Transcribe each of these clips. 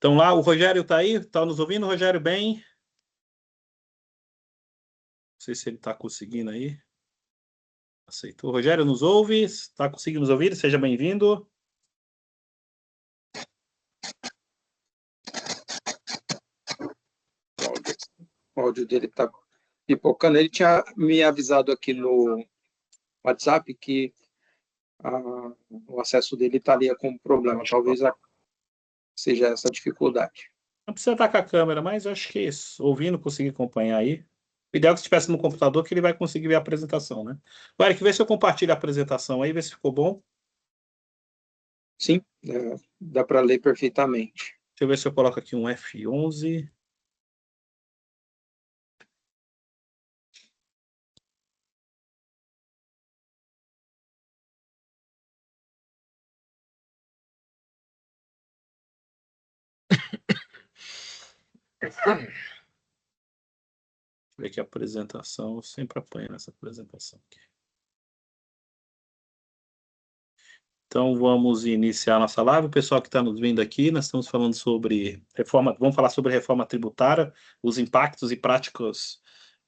Então lá, o Rogério está aí? Está nos ouvindo, Rogério, bem? Não sei se ele está conseguindo aí. Aceitou. Rogério, nos ouve? Está conseguindo nos ouvir? Seja bem-vindo. O áudio dele está pipocando. Ele tinha me avisado aqui no WhatsApp que o acesso dele estaria com problema. Talvez seja essa a dificuldade. Não precisa estar com a câmera, mas eu acho que ouvindo, conseguir acompanhar aí. O ideal é que estivesse no computador, que ele vai conseguir ver a apresentação, né? Eric, vê se eu compartilho a apresentação aí, vê se ficou bom. Sim, dá para ler perfeitamente. Deixa eu ver se eu coloco aqui um F11. Ver aqui a apresentação, eu sempre apanho nessa apresentação aqui. Então, vamos iniciar nossa live. O pessoal que está nos vendo aqui, nós estamos falando sobre reforma, vamos falar sobre reforma tributária, os impactos e práticas,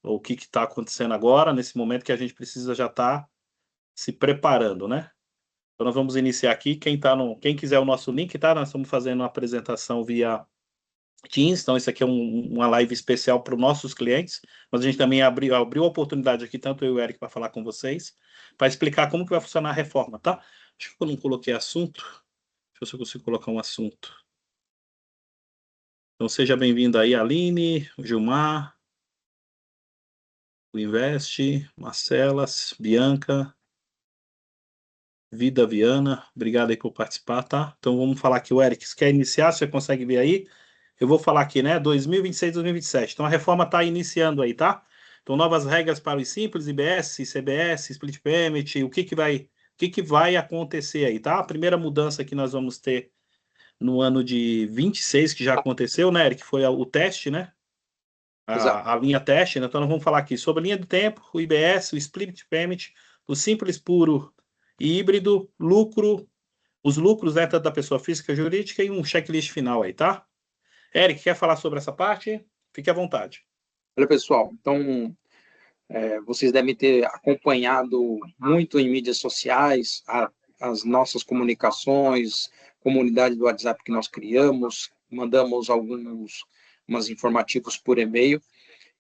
o que está acontecendo agora, nesse momento que a gente precisa já estar se preparando, né? Então, nós vamos iniciar aqui. Quem quiser o nosso link, tá? Nós estamos fazendo uma apresentação via Teams, então isso aqui é uma live especial para os nossos clientes, mas a gente também abriu a oportunidade aqui, tanto eu e o Eric, para falar com vocês, para explicar como que vai funcionar a reforma, tá? Acho que eu não coloquei assunto. Deixa eu ver se eu consigo colocar um assunto. Então seja bem-vindo aí, Aline, o Gilmar, o Investe, Marcela, Bianca, Vida Viana, obrigado aí por participar, tá? Então vamos falar aqui, o Eric, se quer iniciar, você consegue ver aí? Eu vou falar aqui, né? 2026, 2027. Então a reforma está iniciando aí, tá? Então novas regras para os simples, IBS, CBS, Split Payment, o que vai acontecer aí, tá? A primeira mudança que nós vamos ter no ano de 26, que já aconteceu, né, Eric? Foi o teste, né? A linha teste, né? Então nós vamos falar aqui sobre a linha do tempo, o IBS, o Split Payment, o simples puro e híbrido, lucro, os lucros, né, tanto da pessoa física e jurídica e um checklist final aí, tá? Eric, quer falar sobre essa parte? Fique à vontade. Olha, pessoal, então, vocês devem ter acompanhado muito em mídias sociais as nossas comunicações, comunidade do WhatsApp que nós criamos, mandamos alguns informativos por e-mail,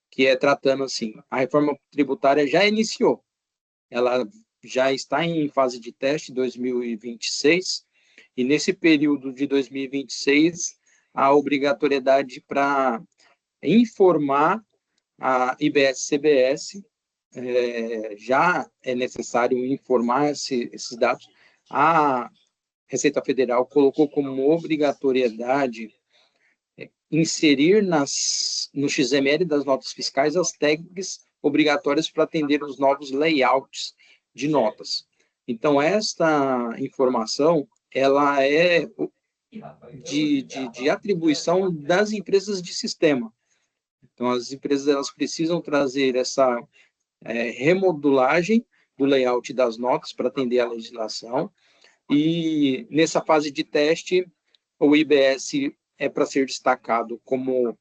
que é tratando assim, a reforma tributária já iniciou, ela já está em fase de teste 2026, e nesse período de 2026, a obrigatoriedade para informar a IBS-CBS, já é necessário informar esses dados. A Receita Federal colocou como obrigatoriedade inserir no XML das notas fiscais as tags obrigatórias para atender os novos layouts de notas. Então, esta informação, ela é de atribuição das empresas de sistema. Então, as empresas elas precisam trazer essa remodulagem do layout das notas para atender à legislação, e nessa fase de teste, o IBS é para ser destacado como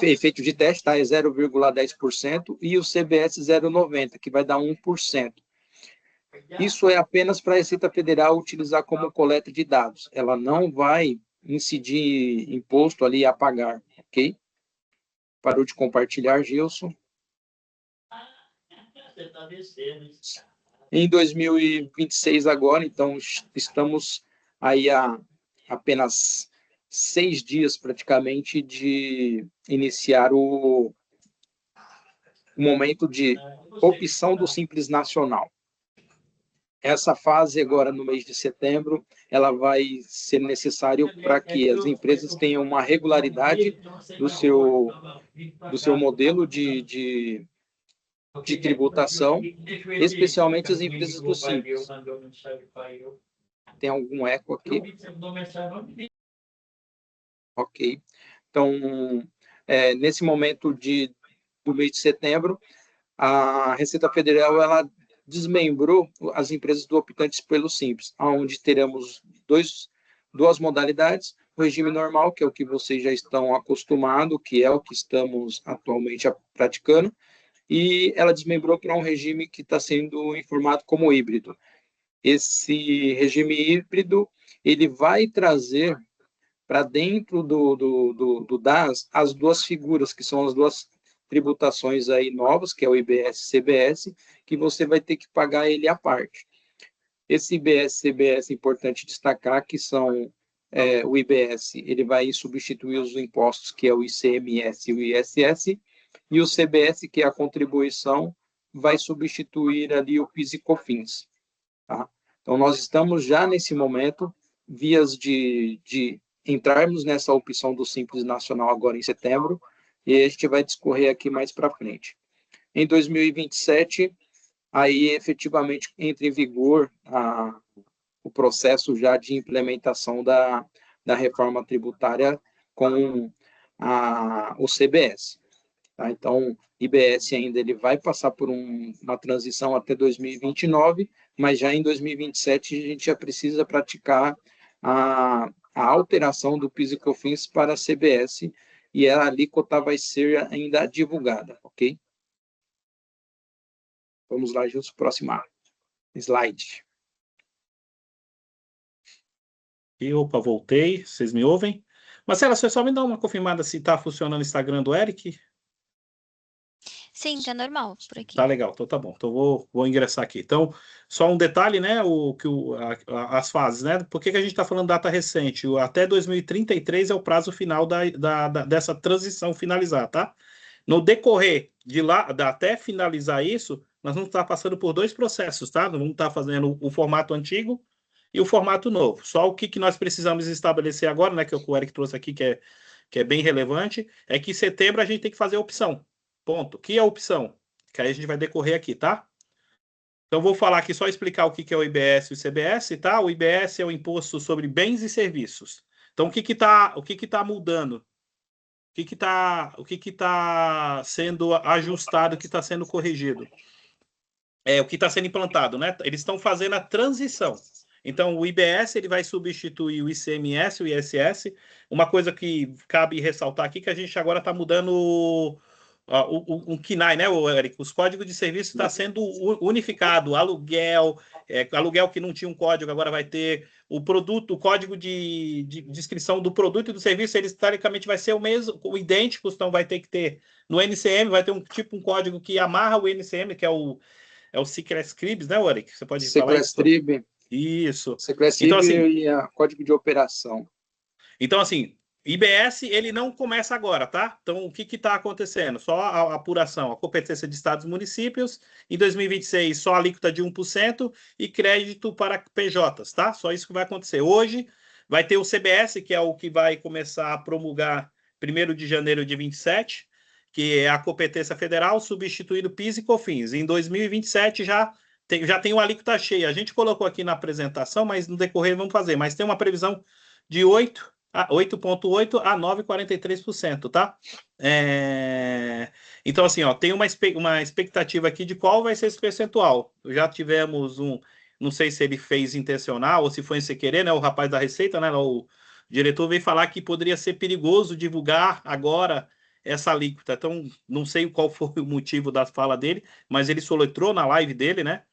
efeito de teste, tá? É 0,10%, e o CBS 0,90%, que vai dar 1%. Isso é apenas para a Receita Federal utilizar como coleta de dados. Ela não vai incidir imposto ali a pagar, ok? Parou de compartilhar, Gilson. Em 2026 agora, então, estamos aí a apenas 6 dias, praticamente, de iniciar o momento de opção do Simples Nacional. Essa fase agora, no mês de setembro, ela vai ser necessário para que as empresas tenham uma regularidade do seu modelo de tributação, especialmente as empresas do Simples. Tem algum eco aqui? Ok. Então, nesse momento do mês de setembro, a Receita Federal ela desmembrou as empresas do optantes pelo Simples, onde teremos duas modalidades, o regime normal, que é o que vocês já estão acostumados, que é o que estamos atualmente praticando, e ela desmembrou para um regime que está sendo informado como híbrido. Esse regime híbrido, ele vai trazer para dentro do DAS as duas figuras, que são as duas tributações aí novas, que é o IBS e CBS, que você vai ter que pagar ele à parte. Esse IBS e CBS é importante destacar que são o IBS, ele vai substituir os impostos, que é o ICMS e o ISS, e o CBS, que é a contribuição, vai substituir ali o PIS e COFINS. Tá? Então, nós estamos já nesse momento, vias de entrarmos nessa opção do Simples Nacional agora em setembro, e a gente vai discorrer aqui mais para frente. Em 2027, aí efetivamente entra em vigor o processo já de implementação da reforma tributária com o CBS. Tá? Então, IBS ainda ele vai passar por uma transição até 2029, mas já em 2027 a gente já precisa praticar a alteração do PIS e COFINS para a CBS, e a alíquota vai ser ainda divulgada, ok? Vamos lá, juntos, próxima slide. E, opa, voltei, vocês me ouvem? Marcela, você só me dá uma confirmada se está funcionando o Instagram do Eric? Sim, tá normal por aqui. Tá legal, então tá bom. Então vou ingressar aqui. Então, só um detalhe, né? As fases, né? Por que a gente está falando data recente? Até 2033 é o prazo final dessa transição finalizar, tá? No decorrer de lá, até finalizar isso, nós vamos estar passando por dois processos, tá? Nós vamos estar fazendo o formato antigo e o formato novo. Só o que nós precisamos estabelecer agora, né? Que o Eric trouxe aqui, que é bem relevante, é que em setembro a gente tem que fazer a opção. Ponto. Que é a opção? Que aí a gente vai decorrer aqui, tá? Então, vou falar aqui, só explicar o que é o IBS e o CBS, tá? O IBS é o Imposto sobre Bens e Serviços. Então, o que tá mudando? O que tá sendo ajustado, o que está sendo corrigido? O que está sendo implantado, né? Eles estão fazendo a transição. Então, o IBS ele vai substituir o ICMS, o ISS. Uma coisa que cabe ressaltar aqui, que a gente agora está mudando o KNAI, né, Eric? Os códigos de serviço está sendo unificado. Aluguel que não tinha um código, agora vai ter o produto, o código de descrição do produto e do serviço, eles teoricamente vai ser o mesmo, o idêntico, então vai ter que ter no NCM, vai ter um código que amarra o NCM, que é o Secret Scribs, né, Eric? Você pode falar isso? Isso. Secret Scribs então, assim, e a código de operação. Então, assim, IBS, ele não começa agora, tá? Então, o que está acontecendo? Só a apuração, a competência de estados e municípios. Em 2026, só a alíquota de 1% e crédito para PJs, tá? Só isso que vai acontecer. Hoje, vai ter o CBS, que é o que vai começar a promulgar 1º de janeiro de 27, que é a competência federal, substituindo PIS e COFINS. Em 2027, já tem uma alíquota cheia. A gente colocou aqui na apresentação, mas no decorrer vamos fazer. Mas tem uma previsão de 8,8% a 9,43%, tá? Então, assim, ó, tem uma expectativa aqui de qual vai ser esse percentual. Já tivemos não sei se ele fez intencional ou se foi sem querer, né? O rapaz da Receita, né? O diretor veio falar que poderia ser perigoso divulgar agora essa alíquota. Então, não sei qual foi o motivo da fala dele, mas ele soletrou na live dele, né?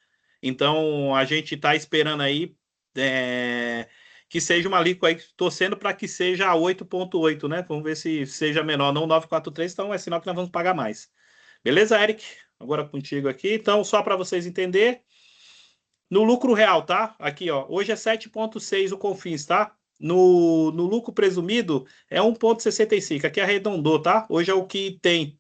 Então, a gente está esperando aí que seja uma alíquota aí, torcendo para que seja a 8,8, né? Vamos ver se seja menor, não 9,43, então é sinal que nós vamos pagar mais. Beleza, Eric? Agora contigo aqui. Então, só para vocês entenderem, no lucro real, tá? Aqui, ó, hoje é 7,6 o COFINS, tá? No lucro presumido é 1,65. Aqui arredondou, tá? Hoje é o que tem.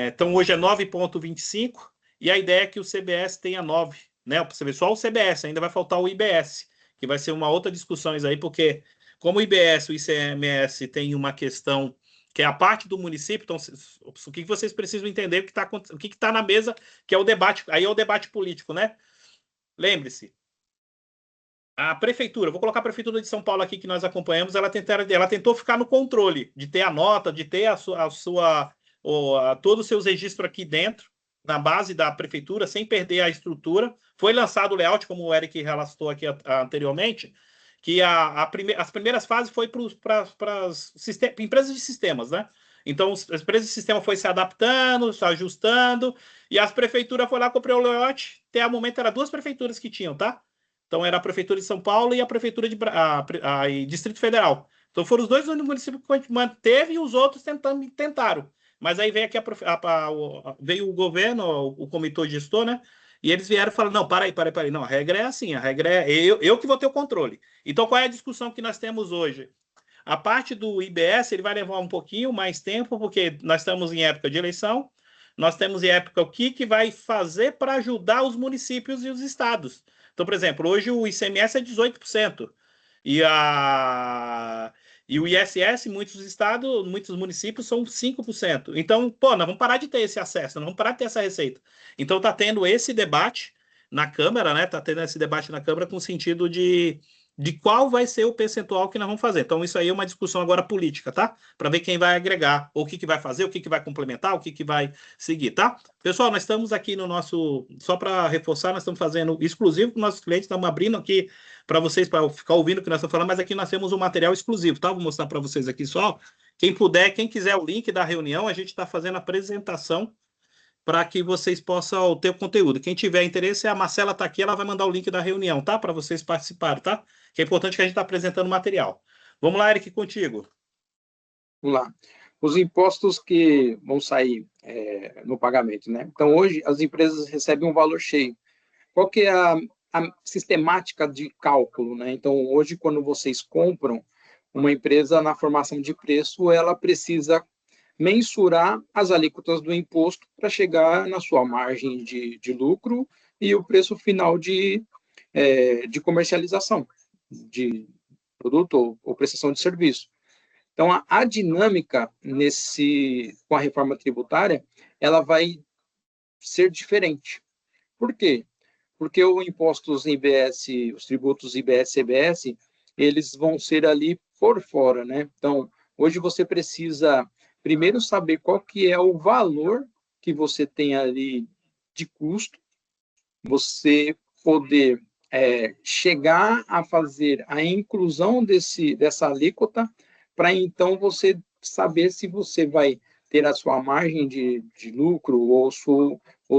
Então, hoje é 9,25 e a ideia é que o CBS tenha 9, né? Você vê só o CBS, ainda vai faltar o IBS, que vai ser uma outra discussão isso aí, porque como o IBS, o ICMS tem uma questão que é a parte do município, então o que vocês precisam entender, o que está na mesa, que é o debate, aí é o debate político, né? Lembre-se, a prefeitura, vou colocar a prefeitura de São Paulo aqui que nós acompanhamos, ela tentou ficar no controle, de ter a nota, de ter todos os seus registros aqui dentro, na base da prefeitura, sem perder a estrutura. Foi lançado o layout, como o Eric relatou aqui anteriormente, que as primeiras fases foi para as empresas de sistemas, né? Então, as empresas de sistema foi se adaptando, se ajustando, e as prefeituras foram lá comprar o lote. Até o momento, eram 2 prefeituras que tinham, tá? Então, era a Prefeitura de São Paulo e a Prefeitura de Distrito Federal. Então, foram os 2 únicos municípios que manteve e os outros tentaram. Mas aí veio aqui veio o governo, o comitê gestor, né? E eles vieram e falaram, não, para aí. Não, a regra é assim, a regra é eu que vou ter o controle. Então, qual é a discussão que nós temos hoje? A parte do IBS, ele vai levar um pouquinho mais tempo, porque nós estamos em época de eleição, nós temos em época o que vai fazer para ajudar os municípios e os estados. Então, por exemplo, hoje o ICMS é 18%, e, e o ISS, muitos estados, muitos municípios são 5%. Então, pô, nós vamos parar de ter esse acesso, nós vamos parar de ter essa receita. Então, está tendo esse debate na Câmara, né? Está tendo esse debate na Câmara com o sentido de qual vai ser o percentual que nós vamos fazer. Então, isso aí é uma discussão agora política, tá? Para ver quem vai agregar, ou o que vai fazer, o que vai complementar, o que vai seguir, tá? Pessoal, nós estamos aqui no nosso... Só para reforçar, nós estamos fazendo exclusivo para os nossos clientes, estamos abrindo aqui para vocês, para ficar ouvindo o que nós estamos falando, mas aqui nós temos um material exclusivo, tá? Vou mostrar para vocês aqui só. Quem puder, quem quiser o link da reunião, a gente está fazendo a apresentação para que vocês possam ter o conteúdo. Quem tiver interesse, a Marcela está aqui, ela vai mandar o link da reunião, tá? Para vocês participarem, tá? Que é importante que a gente está apresentando o material. Vamos lá, Eric, contigo. Vamos lá. Os impostos que vão sair no pagamento, né? Então, hoje, as empresas recebem um valor cheio. Qual que é a sistemática de cálculo, né? Então, hoje, quando vocês compram uma empresa na formação de preço, ela precisa mensurar as alíquotas do imposto para chegar na sua margem de lucro e o preço final de comercialização de produto ou prestação de serviço. Então, a dinâmica com a reforma tributária, ela vai ser diferente. Por quê? Porque os impostos IBS, os tributos IBS e CBS, eles vão ser ali por fora, né? Então, hoje você precisa primeiro saber qual que é o valor que você tem ali de custo, você poder chegar a fazer a inclusão dessa alíquota, para então você saber se você vai ter a sua margem de lucro ou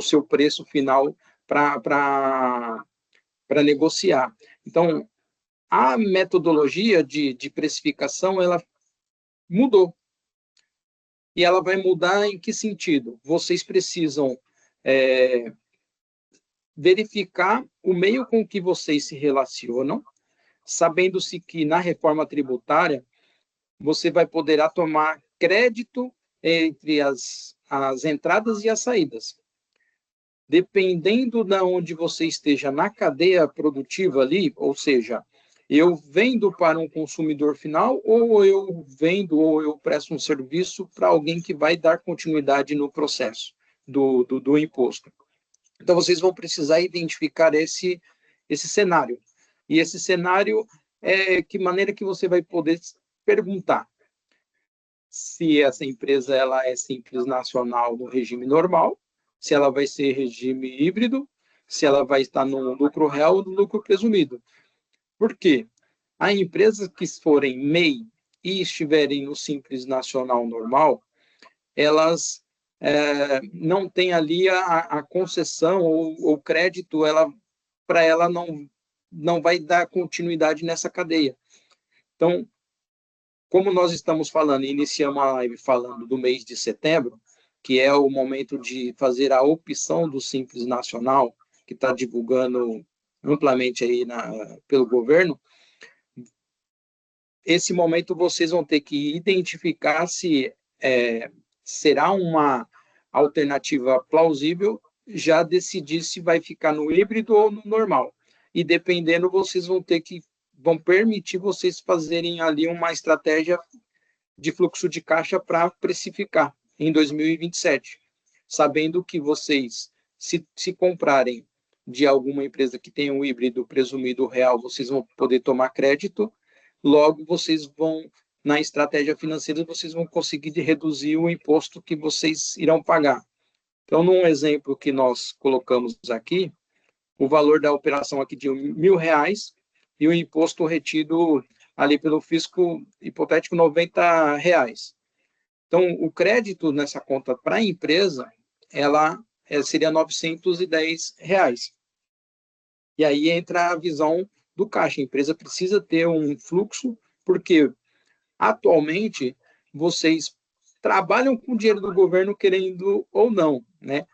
seu preço final para negociar. Então, a metodologia de precificação, ela mudou. E ela vai mudar em que sentido? Vocês precisam verificar o meio com que vocês se relacionam, sabendo-se que na reforma tributária você vai poder tomar crédito entre as entradas e as saídas. Dependendo de onde você esteja na cadeia produtiva ali, ou seja, eu vendo para um consumidor final, ou eu vendo, ou eu presto um serviço para alguém que vai dar continuidade no processo do imposto. Então, vocês vão precisar identificar esse cenário. E esse cenário que maneira que você vai poder perguntar se essa empresa ela é simples nacional no regime normal, se ela vai ser regime híbrido, se ela vai estar no lucro real ou no lucro presumido. Por quê? As empresas que forem MEI e estiverem no simples nacional normal, elas não têm ali a concessão ou crédito, para ela não vai dar continuidade nessa cadeia. Então, como nós estamos falando, iniciamos a live falando do mês de setembro, que é o momento de fazer a opção do Simples Nacional, que está divulgando amplamente aí pelo governo, esse momento vocês vão ter que identificar se será uma alternativa plausível, já decidir se vai ficar no híbrido ou no normal. E dependendo, vocês vão permitir vocês fazerem ali uma estratégia de fluxo de caixa para precificar em 2027, sabendo que vocês, se comprarem de alguma empresa que tenha um híbrido presumido real, vocês vão poder tomar crédito, logo vocês vão, na estratégia financeira, vocês vão conseguir reduzir o imposto que vocês irão pagar. Então, num exemplo que nós colocamos aqui, o valor da operação aqui de R$1.000, e o imposto retido ali pelo fisco hipotético R$ 90. Então, o crédito nessa conta para a empresa, ela seria R$ 910. E aí entra a visão do caixa. A empresa precisa ter um fluxo, porque atualmente vocês trabalham com o dinheiro do governo querendo ou não, né?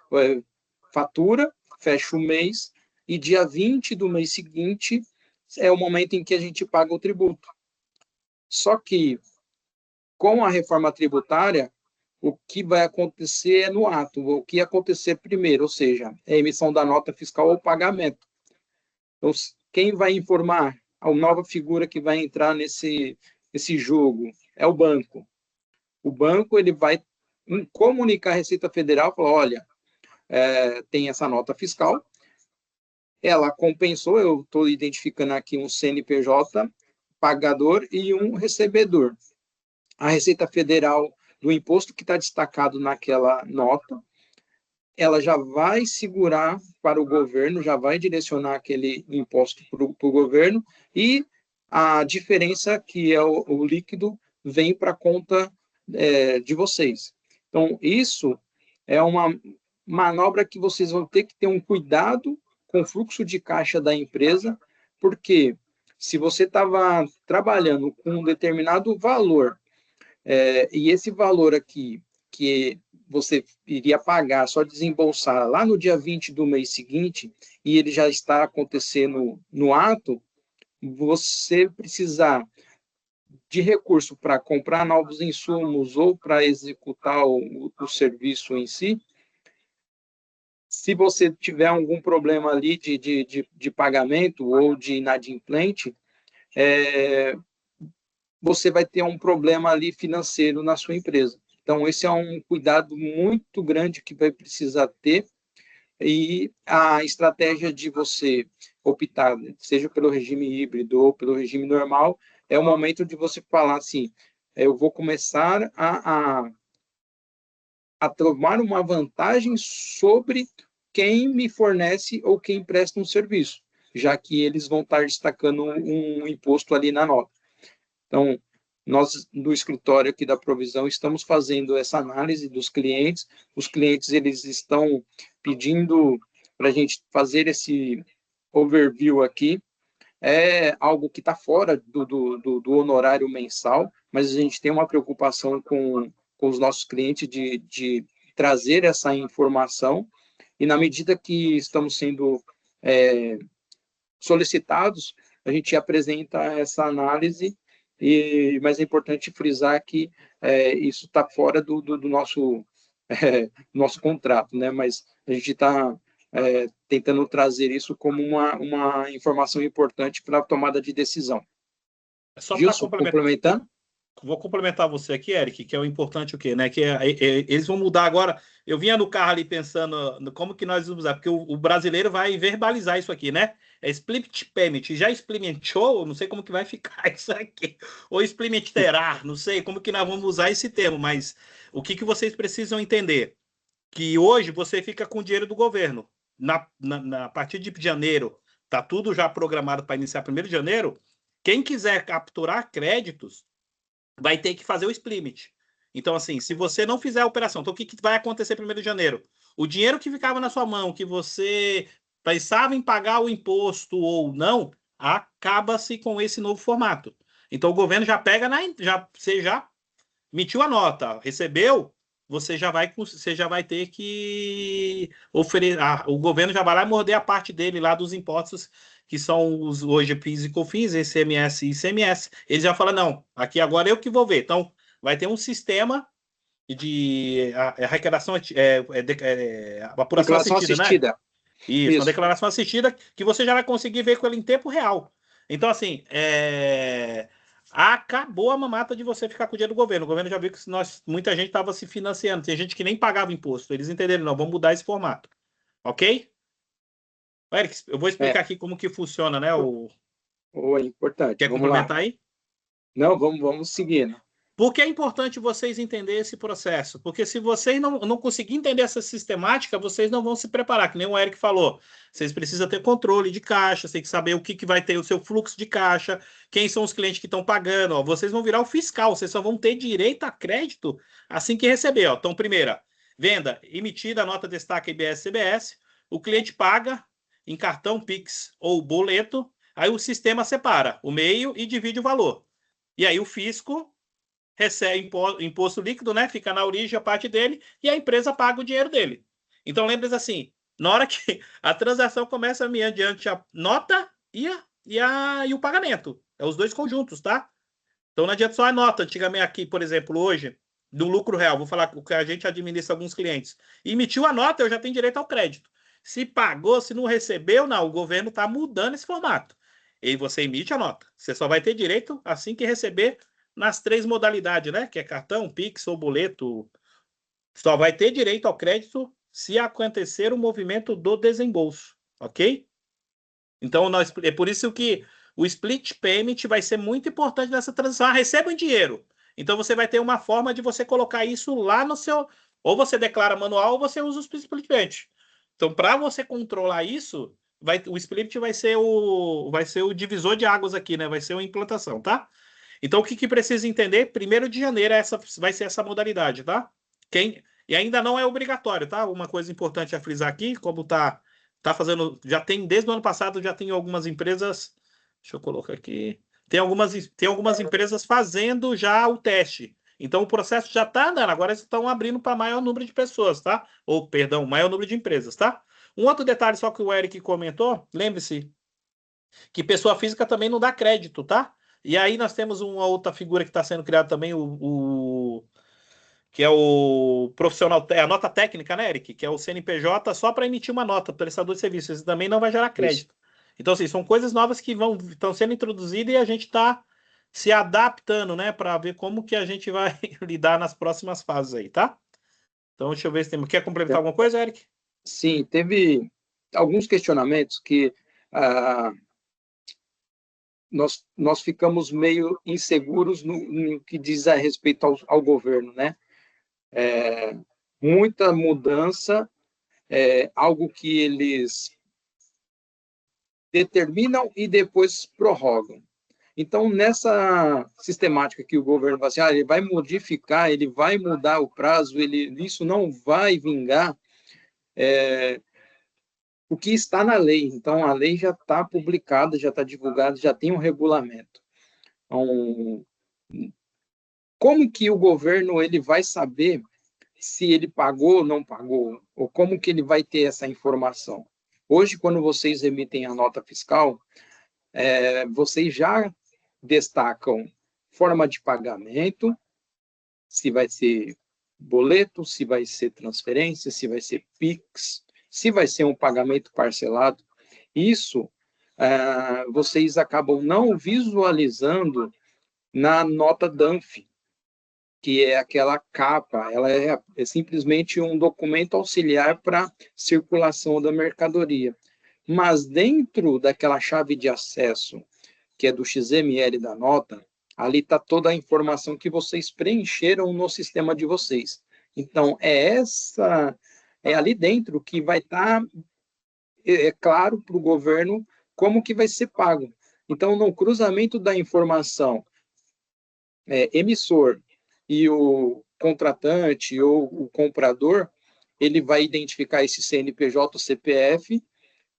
Fatura, fecha o mês, e dia 20 do mês seguinte é o momento em que a gente paga o tributo. Só que, com a reforma tributária, o que vai acontecer é no ato, o que acontecer primeiro, ou seja, é a emissão da nota fiscal ou pagamento. Então, quem vai informar a nova figura que vai entrar nesse jogo é o banco. O banco ele vai comunicar à Receita Federal, falar, olha, tem essa nota fiscal, ela compensou, eu estou identificando aqui um CNPJ pagador e um recebedor. A Receita Federal do imposto que está destacado naquela nota, ela já vai segurar para o governo, já vai direcionar aquele imposto para o governo, e a diferença, que é o líquido, vem para a conta de vocês. Então, isso é uma manobra que vocês vão ter que ter um cuidado com o fluxo de caixa da empresa, porque se você estava trabalhando com um determinado valor, e esse valor aqui, que você iria pagar, só desembolsar lá no dia 20 do mês seguinte, e ele já está acontecendo no ato, você precisar de recurso para comprar novos insumos ou para executar o serviço em si, se você tiver algum problema ali de pagamento ou de inadimplente, você vai ter um problema ali financeiro na sua empresa. Então, esse é um cuidado muito grande que vai precisar ter, e a estratégia de você optar, seja pelo regime híbrido ou pelo regime normal, é o momento de você falar assim, eu vou começar a tomar uma vantagem sobre quem me fornece ou quem presta um serviço, já que eles vão estar destacando um imposto ali na nota. Então, nós, do escritório aqui da Provisão, estamos fazendo essa análise dos clientes. Os clientes, eles estão pedindo para a gente fazer esse overview aqui. É algo que está fora do honorário mensal, mas a gente tem uma preocupação com os nossos clientes de trazer essa informação, e na medida que estamos sendo solicitados, a gente apresenta essa análise, mas é importante frisar que isso está fora do nosso contrato, né? Mas a gente está tentando trazer isso como uma informação importante para a tomada de decisão. Só para Gilson, complementando? Vou complementar você aqui, Eric, que é o importante o quê, né? Que eles vão mudar agora. Eu vinha no carro ali pensando no como que nós vamos usar, porque o brasileiro vai verbalizar isso aqui, né? É split payment. Já implementou, não sei como que vai ficar isso aqui. Ou implementará, não sei como que nós vamos usar esse termo, mas o que vocês precisam entender? Que hoje você fica com o dinheiro do governo. A partir de janeiro, tá tudo já programado para iniciar 1º de janeiro. Quem quiser capturar créditos vai ter que fazer o split. Então, assim, se você não fizer a operação, então o que vai acontecer 1º de janeiro? O dinheiro que ficava na sua mão, que você pensava em pagar o imposto ou não, acaba-se com esse novo formato. Então, o governo já pega, você já emitiu a nota, recebeu, você já vai ter que oferecer, o governo já vai lá e morder a parte dele lá dos impostos, que são os hoje PIS e COFINS, ICMS e ICMS. Ele já fala, não, aqui agora eu que vou ver. Então, vai ter um sistema de arrecadação, apuração Declaração assistida, né? Isso, uma Isso. declaração assistida que você já vai conseguir ver com ele em tempo real. Então, assim, acabou a mamata de você ficar com o dinheiro do governo. O governo já viu que muita gente estava se financiando. Tem gente que nem pagava imposto. Eles entenderam, não, vamos mudar esse formato. Ok? Eric, eu vou explicar aqui como que funciona, né? É importante. Quer Vamos lá. complementar aí? Não, vamos seguindo. Por que é importante vocês entenderem esse processo? Porque se vocês não conseguirem entender essa sistemática, vocês não vão se preparar, que nem o Eric falou. Vocês precisam ter controle de caixa, tem que saber o que vai ter o seu fluxo de caixa, quem são os clientes que estão pagando. Ó. Vocês vão virar o fiscal, vocês só vão ter direito a crédito assim que receber. Ó. Então, primeira, venda, emitida a nota destaque IBS-CBS, o cliente paga em cartão, Pix ou boleto, aí o sistema separa o meio e divide o valor. E aí o fisco recebe imposto líquido, né? Fica na origem a parte dele e a empresa paga o dinheiro dele. Então, lembre-se assim, na hora que a transação começa mediante a nota e o pagamento. É os dois conjuntos, tá? Então, não adianta só a nota. Antigamente aqui, por exemplo, hoje, do lucro real, vou falar o que a gente administra alguns clientes. Emitiu a nota, eu já tenho direito ao crédito. Se pagou, se não recebeu, não. O governo está mudando esse formato. E você emite a nota. Você só vai ter direito assim que receber nas 3 modalidades, né? Que é cartão, Pix ou boleto. Só vai ter direito ao crédito se acontecer o movimento do desembolso, ok? Então, é por isso que o split payment vai ser muito importante nessa transação. Receba o dinheiro. Então, você vai ter uma forma de você colocar isso lá no seu... Ou você declara manual ou você usa o split payment. Então, para você controlar isso, o split vai ser o divisor de águas aqui, né? Vai ser uma implantação, tá? Então, o que precisa entender? 1º de janeiro vai ser essa modalidade, tá? E ainda não é obrigatório, tá? Uma coisa importante a frisar aqui, como tá fazendo, já tem, desde o ano passado, já tem algumas empresas, deixa eu colocar aqui, tem algumas empresas fazendo já o teste. Então, o processo já está andando, agora eles estão abrindo para maior número de pessoas, tá? Ou, perdão, maior número de empresas, tá? Um outro detalhe só que o Eric comentou, lembre-se que pessoa física também não dá crédito, tá? E aí nós temos uma outra figura que está sendo criada também, que é o profissional, é a nota técnica, né, Eric? Que é o CNPJ só para emitir uma nota, prestador de serviços. Isso também não vai gerar crédito. Isso. Então, assim, são coisas novas que estão sendo introduzidas e a gente está se adaptando, né, para ver como que a gente vai lidar nas próximas fases aí, tá? Então, deixa eu ver se tem... Quer complementar alguma coisa, Eric? Sim, teve alguns questionamentos que nós ficamos meio inseguros no que diz a respeito ao governo, né? Muita mudança, algo que eles determinam e depois prorrogam. Então, nessa sistemática que o governo vai assim, ele vai modificar, ele vai mudar o prazo, isso não vai vingar, o que está na lei. Então, a lei já está publicada, já está divulgada, já tem um regulamento. Então, como que o governo ele vai saber se ele pagou ou não pagou? Ou como que ele vai ter essa informação? Hoje, quando vocês emitem a nota fiscal, vocês já destacam forma de pagamento, se vai ser boleto, se vai ser transferência, se vai ser Pix, se vai ser um pagamento parcelado. Isso vocês acabam não visualizando na nota DANF, que é aquela capa, ela é simplesmente um documento auxiliar para circulação da mercadoria. Mas dentro daquela chave de acesso, que é do XML da nota, ali está toda a informação que vocês preencheram no sistema de vocês. Então, é ali dentro que vai estar claro para o governo como que vai ser pago. Então, no cruzamento da informação emissor e o contratante ou o comprador, ele vai identificar esse CNPJ, CPF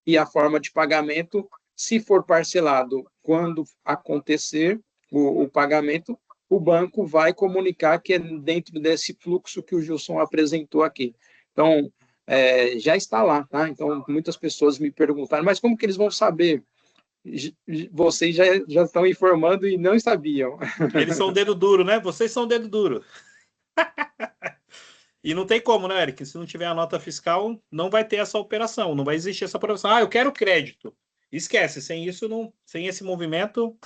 e a forma de pagamento. Se for parcelado, quando acontecer o pagamento, o banco vai comunicar que é dentro desse fluxo que o Gilson apresentou aqui. Então, já está lá, tá? Então, muitas pessoas me perguntaram, mas como que eles vão saber? Vocês já estão informando e não sabiam. Eles são dedo duro, né? Vocês são dedo duro. E não tem como, né, Eric? Se não tiver a nota fiscal, não vai ter essa operação, não vai existir essa operação. Eu quero crédito. Esquece, sem isso, sem esse movimento.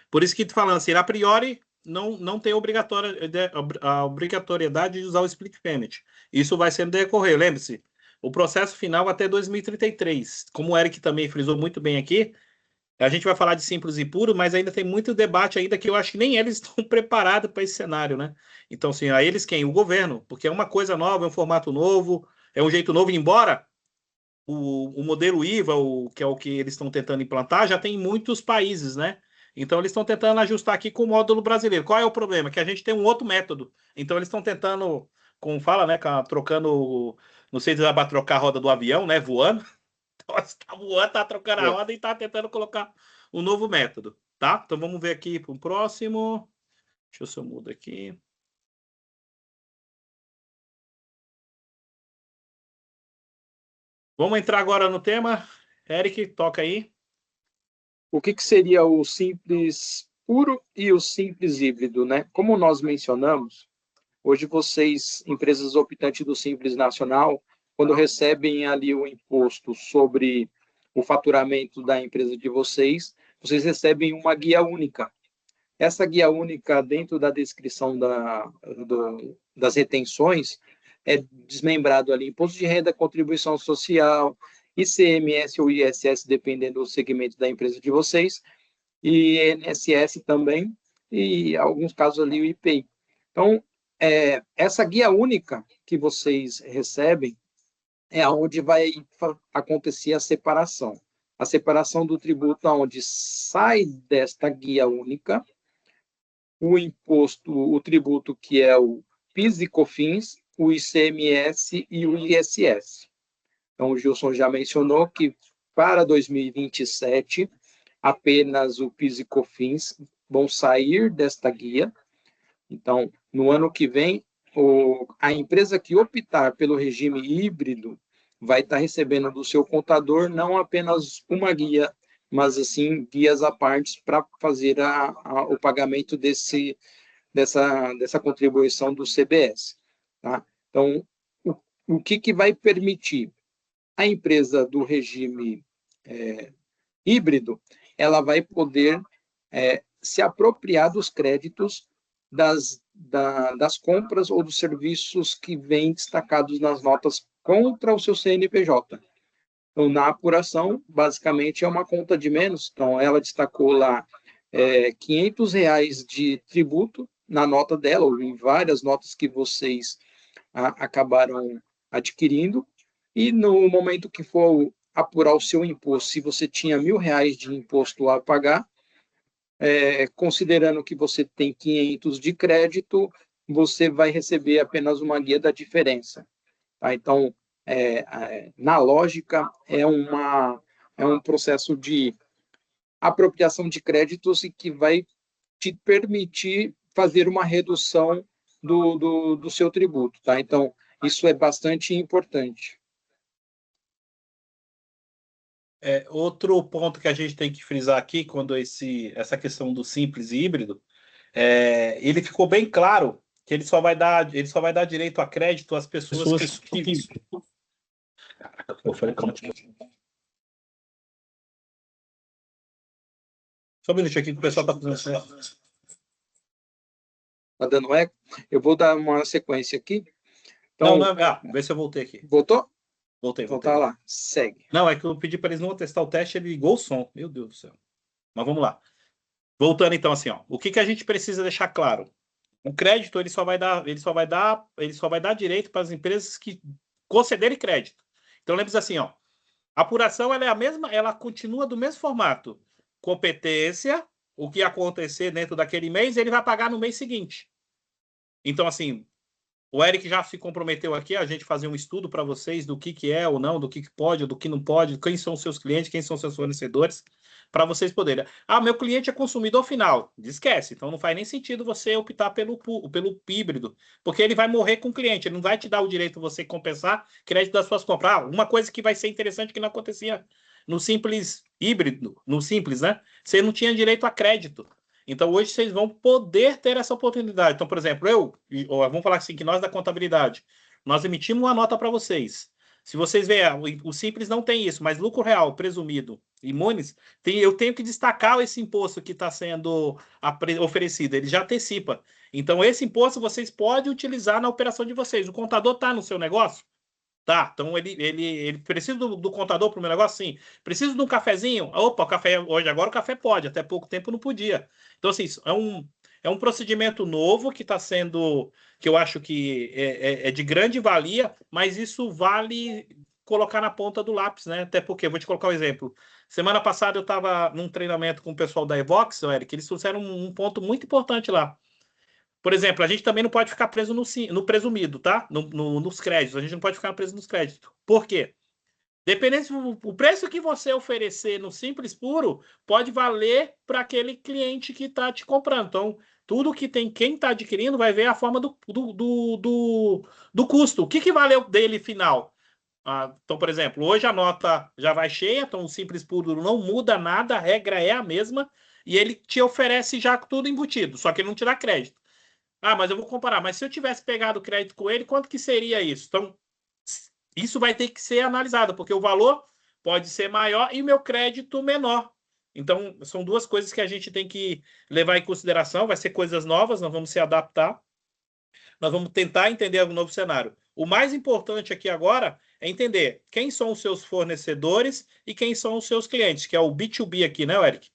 Por isso que tu falando assim, a priori, não tem a obrigatoriedade de usar o split payment. Isso vai ser no decorrer, lembre-se. O processo final até 2033. Como o Eric também frisou muito bem aqui, A gente vai falar de simples e puro, mas ainda tem muito debate ainda que eu acho que nem eles estão preparados para esse cenário, né? Então, assim, a eles quem? O governo, porque é uma coisa nova, é um formato novo, é um jeito novo, embora o modelo IVA, que é o que eles estão tentando implantar, já tem em muitos países, né? Então, eles estão tentando ajustar aqui com o módulo brasileiro. Qual é o problema? Que a gente tem um outro método. Então, eles estão tentando, como fala, né? Trocando, não sei se vai trocar a roda do avião, né? Voando. Então, você tá voando, tá trocando a É. roda e tá tentando colocar um novo método, tá? Então, vamos ver aqui para o próximo. Deixa eu ver se eu mudo aqui. Vamos entrar agora no tema. Eric, toca aí. O que seria o simples puro e o simples híbrido, né? Como nós mencionamos, hoje vocês, empresas optantes do Simples Nacional, quando recebem ali o imposto sobre o faturamento da empresa de vocês, vocês recebem uma guia única. Essa guia única, dentro da descrição das retenções, é desmembrado ali imposto de renda, contribuição social, ICMS ou ISS, dependendo do segmento da empresa de vocês, e INSS também, e em alguns casos ali o IPI. Então, essa guia única que vocês recebem é onde vai acontecer a separação do tributo, onde sai desta guia única o imposto, o tributo que é o PIS e COFINS, o ICMS e o ISS. Então, o Gilson já mencionou que para 2027, apenas o PIS e COFINS vão sair desta guia. Então, no ano que vem, a empresa que optar pelo regime híbrido vai estar recebendo do seu contador não apenas uma guia, mas assim guias à parte para fazer o pagamento dessa contribuição do CBS. Tá? Então, o que vai permitir? A empresa do regime híbrido, ela vai poder se apropriar dos créditos das compras ou dos serviços que vêm destacados nas notas contra o seu CNPJ. Então, na apuração, basicamente, é uma conta de menos. Então, ela destacou lá R$ 500 de tributo na nota dela, ou em várias notas que vocês acabaram adquirindo, e no momento que for apurar o seu imposto, se você tinha R$ 1.000 de imposto a pagar, considerando que você tem 500 de crédito, você vai receber apenas uma guia da diferença. Tá? Então, na lógica, é um processo de apropriação de créditos e que vai te permitir fazer uma redução do seu tributo. Tá? Então, isso é bastante importante. Outro ponto que a gente tem que frisar aqui, quando essa questão do simples e híbrido, ele ficou bem claro que ele só vai dar direito a crédito às pessoas que... Caraca, eu falei, calma. Só um minutinho aqui que o pessoal está fazendo. Está dando eco? Eu vou dar uma sequência aqui. Então, não, vê se eu voltei aqui. Voltou? Voltei. Então tá lá, segue. Não, é que eu pedi para eles não testar o teste, ele ligou o som. Meu Deus do céu. Mas vamos lá. Voltando então assim, ó, o que a gente precisa deixar claro? O crédito ele só vai dar direito para as empresas que concederem crédito. Então lembre-se assim, ó, a apuração ela é a mesma, ela continua do mesmo formato. Competência, o que acontecer dentro daquele mês, ele vai pagar no mês seguinte. Então assim, o Eric já se comprometeu aqui a gente fazer um estudo para vocês do que é ou não, do que pode, do que não pode, quem são os seus clientes, quem são os seus fornecedores, para vocês poderem. Meu cliente é consumidor final. Esquece. Então não faz nem sentido você optar pelo híbrido, porque ele vai morrer com o cliente, ele não vai te dar o direito de você compensar crédito das suas compras. Uma coisa que vai ser interessante que não acontecia no simples híbrido, no simples, né? Você não tinha direito a crédito. Então, hoje vocês vão poder ter essa oportunidade. Então, por exemplo, vamos falar assim, que nós da contabilidade, nós emitimos uma nota para vocês. Se vocês verem, o Simples não tem isso, mas lucro real, presumido, imunes, eu tenho que destacar esse imposto que está sendo oferecido, ele já antecipa. Então, esse imposto vocês podem utilizar na operação de vocês. O contador está no seu negócio? Tá, então ele precisa do contador para o meu negócio? Sim. Precisa de um cafezinho? Opa, o café, hoje agora o café pode, até pouco tempo não podia. Então, assim, isso é um procedimento novo que está sendo, que eu acho que é de grande valia, mas isso vale colocar na ponta do lápis, né? Até porque, vou te colocar um exemplo. Semana passada eu estava num treinamento com o pessoal da Evox, Eric, eles trouxeram um ponto muito importante lá. Por exemplo, a gente também não pode ficar preso no presumido, tá? Nos créditos. A gente não pode ficar preso nos créditos. Por quê? Dependendo o preço que você oferecer no Simples Puro, pode valer para aquele cliente que está te comprando. Então, tudo que tem quem está adquirindo vai ver a forma do custo. O que valeu dele final? Então, por exemplo, hoje a nota já vai cheia, então o Simples Puro não muda nada, a regra é a mesma, e ele te oferece já tudo embutido, só que ele não te dá crédito. Mas eu vou comparar. Mas se eu tivesse pegado o crédito com ele, quanto que seria isso? Então, isso vai ter que ser analisado, porque o valor pode ser maior e o meu crédito menor. Então, são duas coisas que a gente tem que levar em consideração. Vai ser coisas novas, nós vamos se adaptar. Nós vamos tentar entender o novo cenário. O mais importante aqui agora é entender quem são os seus fornecedores e quem são os seus clientes, que é o B2B aqui, né, Eric?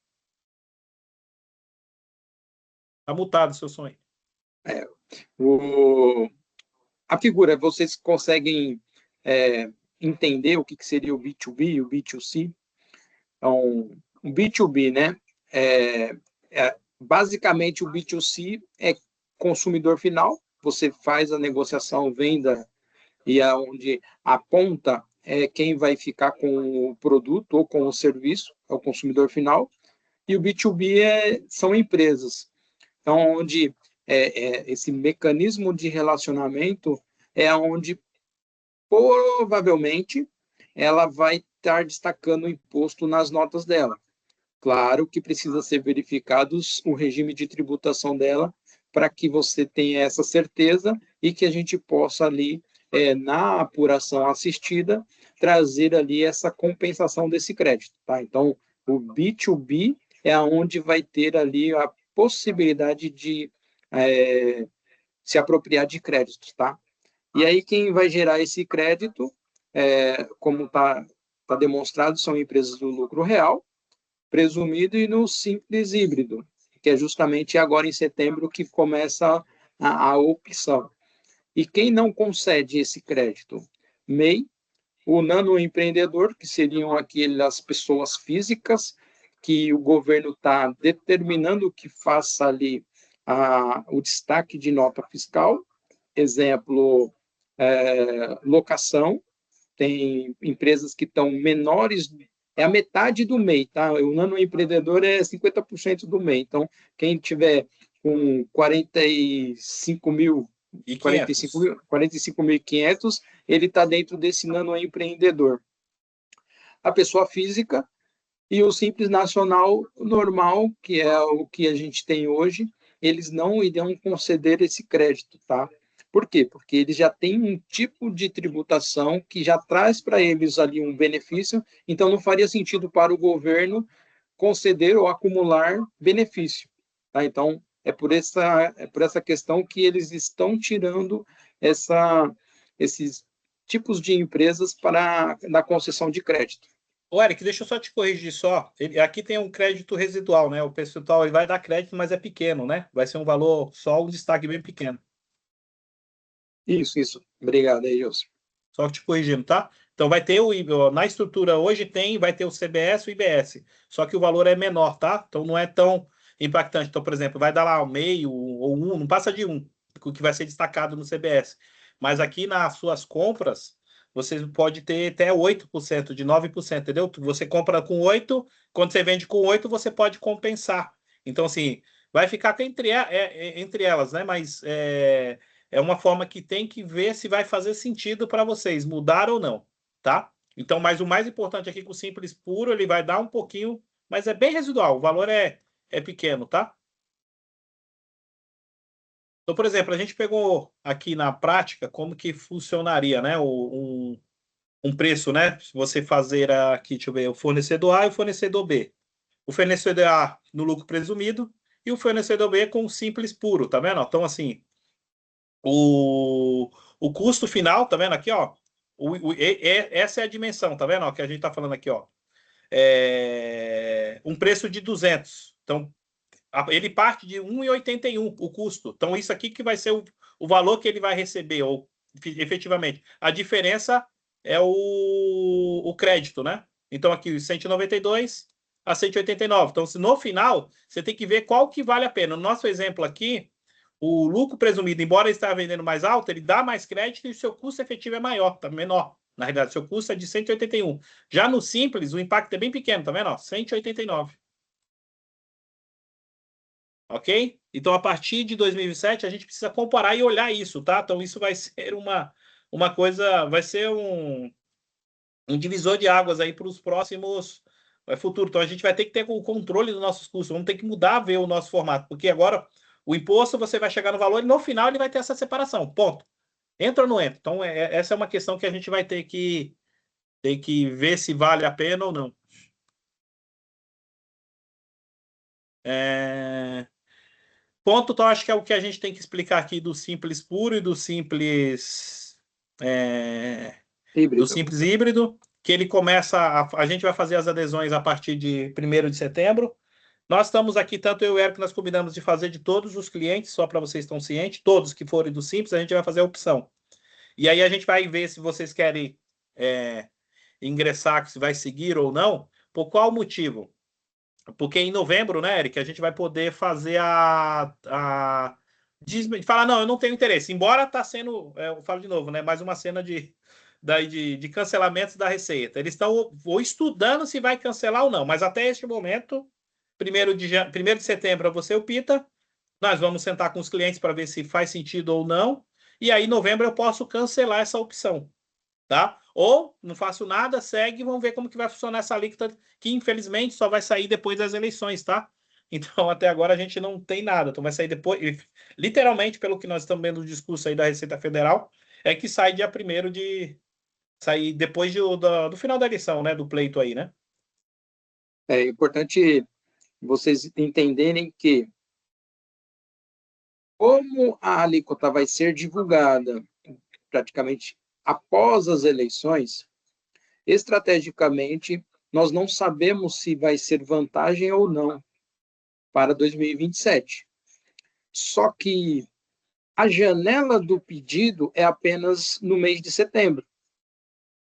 Tá mutado o seu som aí. A figura, vocês conseguem entender o que seria o B2B e o B2C? Então, o B2B, né? Basicamente, o B2C é consumidor final, você faz a negociação, venda, e onde a ponta é quem vai ficar com o produto ou com o serviço, é o consumidor final, e o B2B são empresas. Então, onde esse mecanismo de relacionamento é onde provavelmente ela vai estar destacando o imposto nas notas dela. Claro que precisa ser verificado o regime de tributação dela para que você tenha essa certeza e que a gente possa ali, na apuração assistida, trazer ali essa compensação desse crédito. Tá? Então, o B2B é onde vai ter ali a possibilidade de se apropriar de créditos. Tá? E aí, quem vai gerar esse crédito, como está demonstrado, são empresas do lucro real, presumido, e no simples híbrido, que é justamente agora em setembro que começa a opção. E quem não concede esse crédito? MEI, o nanoempreendedor, que seriam aquelas pessoas físicas que o governo está determinando que faça ali o destaque de nota fiscal, exemplo, locação, tem empresas que estão menores, é a metade do MEI, tá? O nanoempreendedor é 50% do MEI. Então, quem tiver com 45 mil, 45.500, ele está dentro desse nanoempreendedor. A pessoa física e o Simples Nacional normal, que é o que a gente tem hoje, eles não irão conceder esse crédito, tá? Por quê? Porque eles já têm um tipo de tributação que já traz para eles ali um benefício, então não faria sentido para o governo conceder ou acumular benefício. Tá? Então, é por essa questão que eles estão tirando esses tipos de empresas na concessão de crédito. Ô, Eric, deixa eu só te corrigir só. Aqui tem um crédito residual, né? O percentual ele vai dar crédito, mas é pequeno, né? Vai ser um valor, só um destaque bem pequeno. Isso. Obrigado aí, Gilson. Só te corrigindo, tá? Então vai ter na estrutura hoje vai ter o CBS e o IBS, só que o valor é menor, tá? Então não é tão impactante. Então, por exemplo, vai dar lá meio ou um, não passa de um, o que vai ser destacado no CBS. Mas aqui nas suas compras, você pode ter até 8%, de 9%, entendeu? Você compra com 8, quando você vende com 8, você pode compensar. Então, assim, vai ficar entre elas, né? Mas é uma forma que tem que ver se vai fazer sentido para vocês, mudar ou não, tá? Então, mas o mais importante aqui com o Simples Puro, ele vai dar um pouquinho, mas é bem residual, o valor é pequeno, tá? Então, por exemplo, a gente pegou aqui na prática como que funcionaria, né? Um preço, né? Se você fazer aqui, deixa eu ver, o fornecedor A e o fornecedor B. O fornecedor A no lucro presumido e o fornecedor B com o Simples Puro, tá vendo? Então, assim, o custo final, tá vendo aqui, ó? Essa é a dimensão, tá vendo? Ó, que a gente está falando aqui, ó. Um preço de 200. Então, ele parte de 1,81 o custo. Então, isso aqui que vai ser o valor que ele vai receber, ou efetivamente. A diferença é o crédito, né? Então, aqui, 192 a 189. Então, se no final, você tem que ver qual que vale a pena. No nosso exemplo aqui, o lucro presumido, embora ele esteja vendendo mais alto, ele dá mais crédito e o seu custo efetivo é maior, tá menor. Na realidade, o seu custo é de 181. Já no Simples, o impacto é bem pequeno, tá vendo? Ó, 189. Ok? Então, a partir de 2027, a gente precisa comparar e olhar isso, tá? Então, isso vai ser uma coisa, vai ser um divisor de águas aí para os próximos futuros. Então, a gente vai ter que ter o controle dos nossos custos, vamos ter que mudar, ver o nosso formato, porque agora o imposto você vai chegar no valor e no final ele vai ter essa separação, ponto. Entra ou não entra? Então, essa é uma questão que a gente vai ter que ver se vale a pena ou não. Ponto, então, acho que é o que a gente tem que explicar aqui do simples puro e do simples híbrido, que ele começa, a gente vai fazer as adesões a partir de 1º de setembro. Nós estamos aqui, tanto eu e o Eric, nós combinamos de fazer de todos os clientes, só para vocês estão cientes, todos que forem do simples, a gente vai fazer a opção. E aí a gente vai ver se vocês querem ingressar, se vai seguir ou não. Por qual motivo? Porque em novembro, né, Eric, a gente vai poder fazer falar, não, eu não tenho interesse. Embora está sendo, eu falo de novo, né, mais uma cena de cancelamentos da Receita. Eles estão ou estudando se vai cancelar ou não, mas até este momento, 1º de setembro, você e o Pita, nós vamos sentar com os clientes para ver se faz sentido ou não, e aí em novembro eu posso cancelar essa opção, tá? Ou não faço nada, segue e vamos ver como que vai funcionar essa alíquota, que infelizmente só vai sair depois das eleições, tá? Então, até agora a gente não tem nada. Então, vai sair depois, literalmente, pelo que nós estamos vendo no discurso aí da Receita Federal, é que sai dia 1º de... sair depois do final da eleição, né? Do pleito aí, né? É importante vocês entenderem que, como a alíquota vai ser divulgada praticamente após as eleições, estrategicamente, nós não sabemos se vai ser vantagem ou não para 2027. Só que a janela do pedido é apenas no mês de setembro.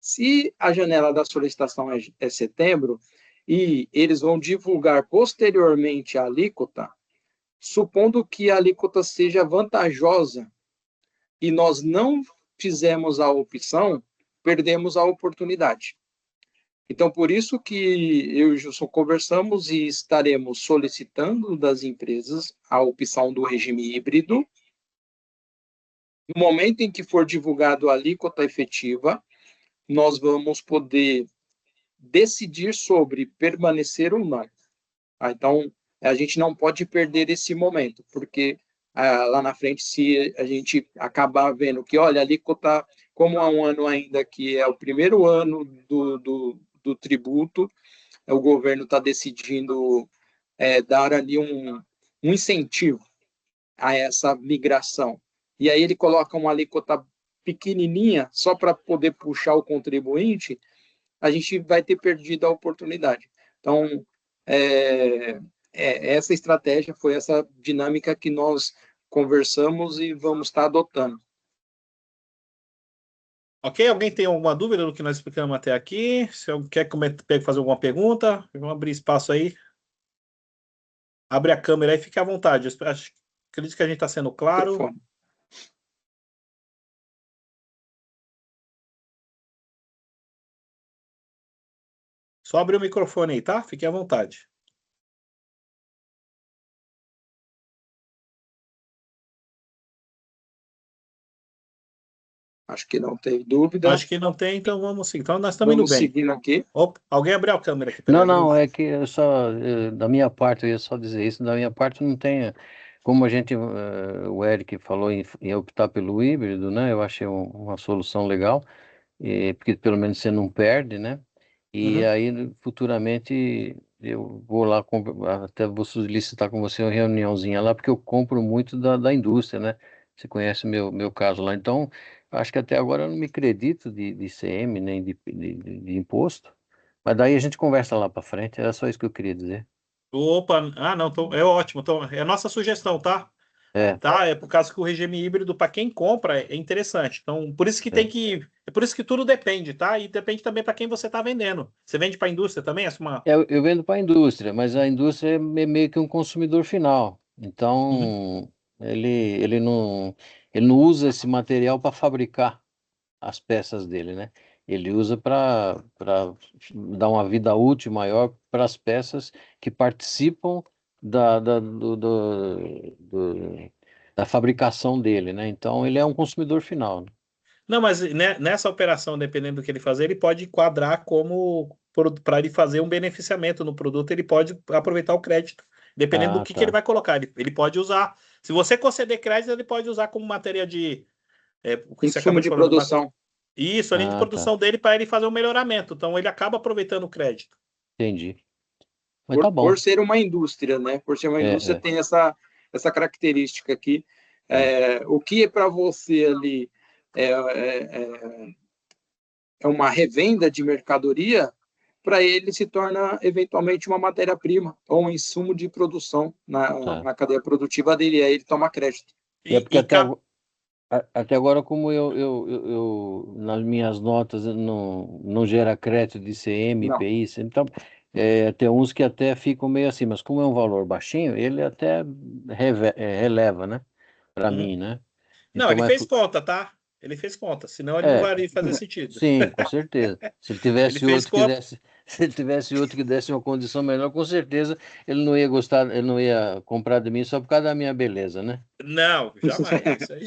Se a janela da solicitação é setembro e eles vão divulgar posteriormente a alíquota, supondo que a alíquota seja vantajosa e nós não fizemos a opção, perdemos a oportunidade. Então, por isso que eu e o Gilson conversamos e estaremos solicitando das empresas a opção do regime híbrido. No momento em que for divulgado a alíquota efetiva, nós vamos poder decidir sobre permanecer ou não. Então, a gente não pode perder esse momento, porque lá na frente, se a gente acabar vendo que, olha, a alíquota, como há um ano ainda que é o primeiro ano do tributo, o governo está decidindo dar ali um incentivo a essa migração. E aí ele coloca uma alíquota pequenininha só para poder puxar o contribuinte, a gente vai ter perdido a oportunidade. Então, essa estratégia foi essa dinâmica que nós conversamos e vamos estar adotando. Ok? Alguém tem alguma dúvida do que nós explicamos até aqui? Se alguém quer fazer alguma pergunta, vamos abrir espaço aí. Abre a câmera aí, fique à vontade. Acredito que a gente está sendo claro. Telefone. Só abrir o microfone aí, tá? Fique à vontade. Acho que não tem dúvida. Acho que não tem, então vamos seguir. Então nós estamos indo Vamos bem. seguindo aqui. Opa, alguém abriu a câmera aqui. Não, é que eu só, da minha parte, eu ia só dizer isso, da minha parte não tem, como a gente, o Eric falou em optar pelo híbrido, né, eu achei uma solução legal, porque pelo menos você não perde, né, e aí futuramente eu vou lá, até vou solicitar com você uma reuniãozinha lá, porque eu compro muito da indústria, né, você conhece meu caso lá, então acho que até agora eu não me acredito de ICM, nem de imposto, mas daí a gente conversa lá para frente, era só isso que eu queria dizer. Opa, não, é ótimo. É a nossa sugestão, tá? É, Tá? É por causa que o regime híbrido, para quem compra, é interessante. Então, por isso que é. É por isso que tudo depende, tá? E depende também para quem você está vendendo. Você vende para a indústria também? Essa é uma. Eu vendo para a indústria, mas a indústria é meio que um consumidor final. Uhum. Então, ele não usa esse material para fabricar as peças dele, né? Ele usa para dar uma vida útil maior para as peças que participam da fabricação dele, né? Então, ele é um consumidor final, né? Não, mas nessa operação, dependendo do que ele fazer, ele pode enquadrar como para ele fazer um beneficiamento no produto, ele pode aproveitar o crédito. Dependendo do Ah, que ele tá. vai colocar, ele pode usar. Se você conceder crédito, ele pode usar como matéria de. O que você Insumo acabou de de falar, produção. isso, a linha de Ah, tá. produção dele para ele fazer um melhoramento. Então, ele acaba aproveitando o crédito. Entendi. Mas tá Por bom. ser uma indústria, né? Por ser uma indústria, É. tem essa característica aqui. É. O que é para você ali é, é, é é uma revenda de mercadoria, para ele se torna eventualmente uma matéria-prima ou um insumo de produção Tá. na cadeia produtiva dele, aí ele toma crédito. E é E, porque e cabe. até agora, como nas minhas notas não gera crédito de ICM, Não. IPI, então tem uns que até ficam meio assim, mas como é um valor baixinho, ele até releva, né? Para Uhum. mim, né? Não, Então, ele fez conta, tá? Ele fez conta, senão ele não é, vai fazer sentido. sim, com certeza. Se ele Ele tivesse fez outro que conta. desse, se ele tivesse outro que desse uma condição melhor, com certeza ele não ia gostar, ele não ia comprar de mim só por causa da minha beleza, né? Não, jamais. Isso aí.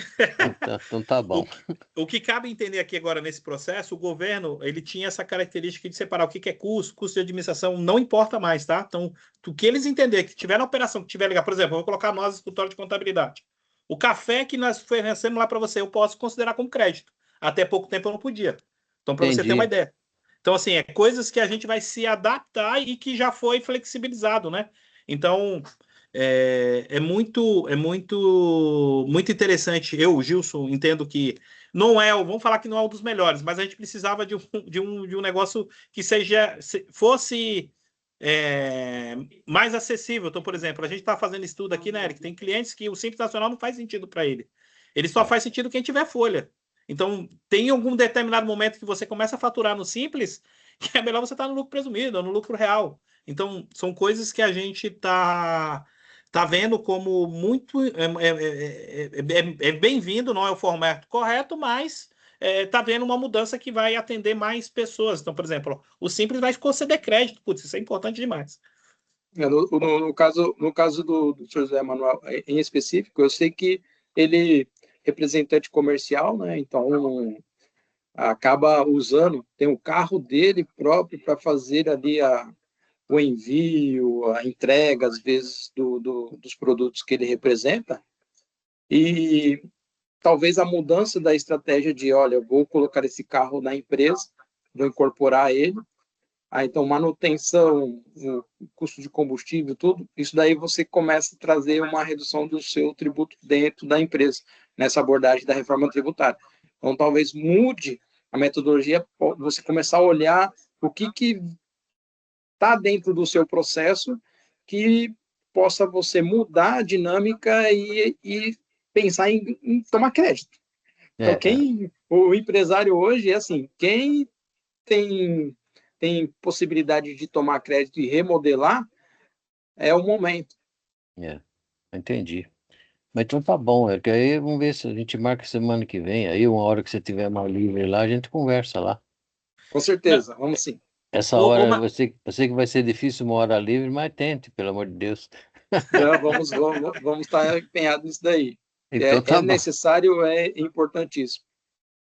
Então tá O, bom. o que cabe entender aqui agora nesse processo, o governo ele tinha essa característica de separar o que é custo de administração, não importa mais, tá? Então, o que eles entenderem que tiver na operação, que tiver ligado, por exemplo, eu vou colocar nós, escritório de contabilidade. O café que nós fornecemos lá para você, eu posso considerar como crédito. Até pouco tempo eu não podia. Então, para você ter uma Entendi. ideia. Então, assim, é coisas que a gente vai se adaptar e que já foi flexibilizado, né? Então, muito interessante. Eu, Gilson, entendo que não é, vamos falar que não é um dos melhores, mas a gente precisava de um negócio que fosse mais acessível. Então, por exemplo, a gente está fazendo estudo aqui, né, Eric? Tem clientes que o Simples Nacional não faz sentido para ele. Ele só É, faz sentido quem tiver folha. Então, tem algum determinado momento que você começa a faturar no Simples, que é melhor você estar no lucro presumido, ou no lucro real. Então, são coisas que a gente tá vendo como muito é bem-vindo, não é o formato correto, mas tá vendo uma mudança que vai atender mais pessoas. Então, por exemplo, o Simples vai conceder crédito, putz, isso é importante demais. No caso do Sr. José Manuel em específico, eu sei que ele é representante comercial, né? Então acaba usando, tem o carro dele próprio para fazer ali o envio, a entrega, às vezes, dos produtos que ele representa. E talvez a mudança da estratégia de, olha, eu vou colocar esse carro na empresa, vou incorporar ele, então manutenção, o custo de combustível, tudo, isso daí você começa a trazer uma redução do seu tributo dentro da empresa, nessa abordagem da reforma tributária. Então talvez mude a metodologia, você começar a olhar o que está dentro do seu processo que possa você mudar a dinâmica e pensar em tomar crédito. Então, é, o empresário hoje é assim, quem tem possibilidade de tomar crédito e remodelar, é o momento. é, entendi. Mas então tá bom, Eric. Aí vamos ver se a gente marca semana que vem. Aí, uma hora que você tiver mais livre lá, a gente conversa lá. Com Não, certeza, vamos sim. Essa ô, ô, hora, Ma- eu sei que vai ser difícil uma hora livre, mas tente, pelo amor de Deus. Não, vamos estar empenhados nisso daí. Então É tá bom. necessário, é importantíssimo.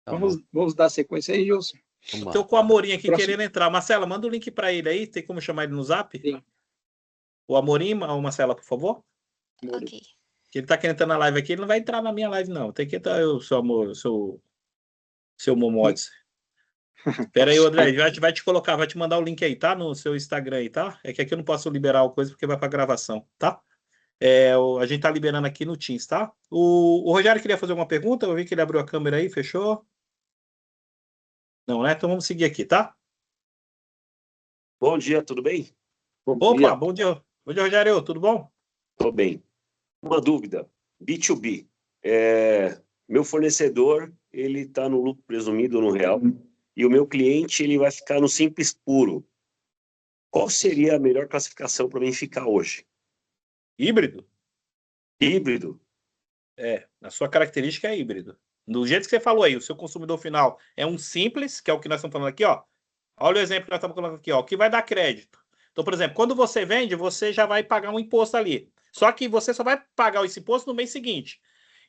Tá bom. Vamos dar sequência aí, Gilson. Vamos tô lá. com o Amorim aqui Próximo. querendo entrar. Marcela, manda o link para ele aí. Tem como chamar ele no Zap? Sim. O Amorim, ou Marcela, por favor? Ok. Que ele tá querendo entrar na live aqui, ele não vai entrar na minha live, não. Tem que entrar o seu amor, seu Momods. Pera aí, André, vai te colocar, vai te mandar o link aí, tá? No seu Instagram aí, tá? É que aqui eu não posso liberar o coisa porque vai pra gravação, tá? A gente tá liberando aqui no Teams, tá? O Rogério queria fazer uma pergunta, eu vi que ele abriu a câmera aí, fechou? Não, né? Então vamos seguir aqui, tá? Bom dia, tudo bem? Bom Opa, dia. bom dia. Bom dia, Rogério. Tudo bom? Tô bem. Uma dúvida, B2B. Meu fornecedor, ele está no lucro presumido no real, e o meu cliente, ele vai ficar no simples puro. Qual seria a melhor classificação para mim ficar hoje? Híbrido? Híbrido? A sua característica é híbrido. Do jeito que você falou aí, o seu consumidor final é um simples, que é o que nós estamos falando aqui, ó. Olha o exemplo que nós estamos colocando aqui, ó, que vai dar crédito. Então, por exemplo, quando você vende, você já vai pagar um imposto ali. Só que você só vai pagar esse imposto no mês seguinte.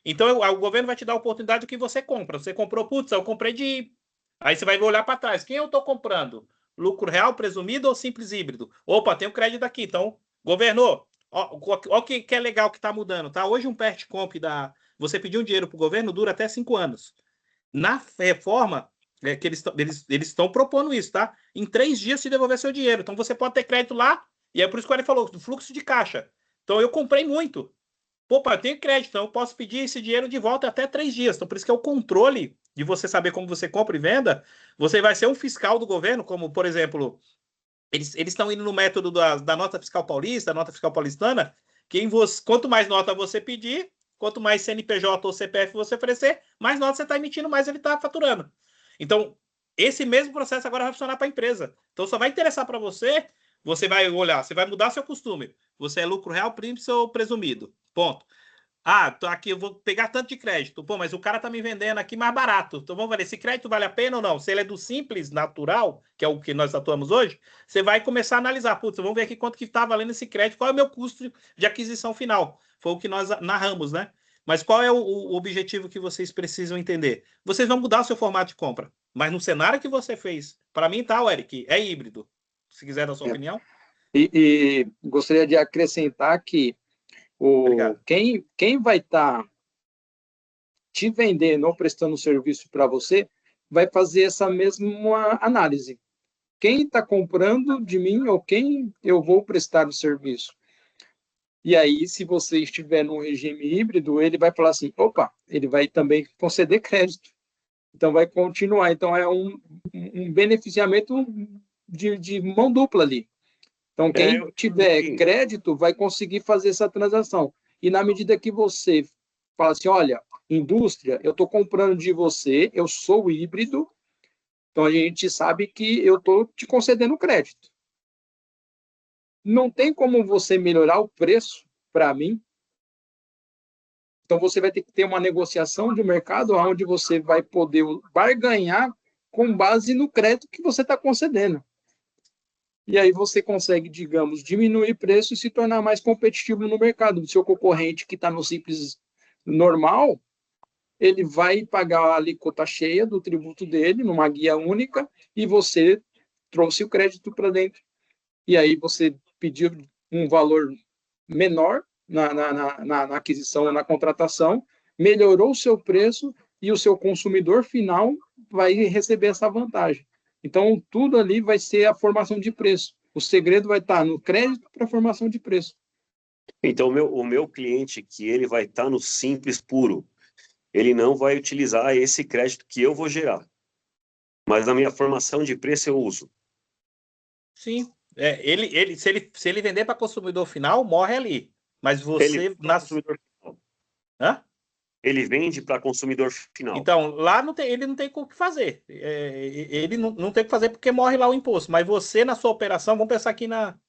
Então, o governo vai te dar a oportunidade do que você compra. Você comprou, putz, eu comprei de. Aí você vai olhar para trás. Quem eu estou comprando? Lucro real, presumido ou simples híbrido? Opa, tem o crédito aqui. Então, governo, ó o que é legal que está mudando, tá? Hoje um PERT comp você pedir um dinheiro para o governo dura até 5 anos. Na reforma, que eles estão propondo isso, tá? Em 3 dias se devolver seu dinheiro. Então você pode ter crédito lá, e é por isso que ele falou, do fluxo de caixa. Então eu comprei muito. Pô, eu tenho crédito, então eu posso pedir esse dinheiro de volta até 3 dias. Então por isso que é o controle de você saber como você compra e venda. Você vai ser um fiscal do governo, como, por exemplo, eles estão indo no método da nota fiscal paulista, da nota fiscal paulistana, que quanto mais nota você pedir, quanto mais CNPJ ou CPF você oferecer, mais nota você está emitindo, mais ele está faturando. Então, esse mesmo processo agora vai funcionar para a empresa. Então, só vai interessar para você, você vai olhar, você vai mudar seu costume. Você é lucro real, príncipe ou presumido. Ponto. Ah, tô aqui, eu vou pegar tanto de crédito. Pô, mas o cara tá me vendendo aqui mais barato. Então vamos ver se crédito vale a pena ou não. Se ele é do simples, natural, que é o que nós atuamos hoje, você vai começar a analisar. Putz, vamos ver aqui quanto que está valendo esse crédito, qual é o meu custo de aquisição final. Foi o que nós narramos, né? Mas qual é o objetivo que vocês precisam entender? Vocês vão mudar o seu formato de compra. Mas no cenário que você fez, para mim tá, Eric, é híbrido. Se quiser dar a sua opinião. E gostaria de acrescentar que Obrigado. quem vai estar te vendendo ou prestando serviço para você vai fazer essa mesma análise. Quem está comprando de mim ou quem eu vou prestar o serviço? E aí, se você estiver no regime híbrido, ele vai falar assim, opa, ele vai também conceder crédito. Então, vai continuar. Então, é um beneficiamento de mão dupla ali. Então, quem Eu tiver entendi. crédito vai conseguir fazer essa transação. E na medida que você fala assim, olha, indústria, eu estou comprando de você, eu sou híbrido, então a gente sabe que eu estou te concedendo crédito. Não tem como você melhorar o preço para mim. Então você vai ter que ter uma negociação de mercado onde você vai poder barganhar com base no crédito que você está concedendo. E aí você consegue, digamos, diminuir preço e se tornar mais competitivo no mercado. O seu concorrente que está no simples normal, ele vai pagar a alíquota cheia do tributo dele, numa guia única, e você trouxe o crédito para dentro. E aí você pediu um valor menor na aquisição, na contratação, melhorou o seu preço e o seu consumidor final vai receber essa vantagem. Então, tudo ali vai ser a formação de preço. O segredo vai estar no crédito para a formação de preço. Então, o meu cliente, que ele vai estar no simples puro, ele não vai utilizar esse crédito que eu vou gerar. Mas na minha formação de preço eu uso. Sim. Se ele vender para consumidor final, morre ali. Mas Ele, você. consumidor final. Hã? Ele vende para consumidor final. Então, lá ele não tem o que fazer. Ele não tem o que fazer porque morre lá o imposto. Mas você, na sua operação, vamos pensar aqui na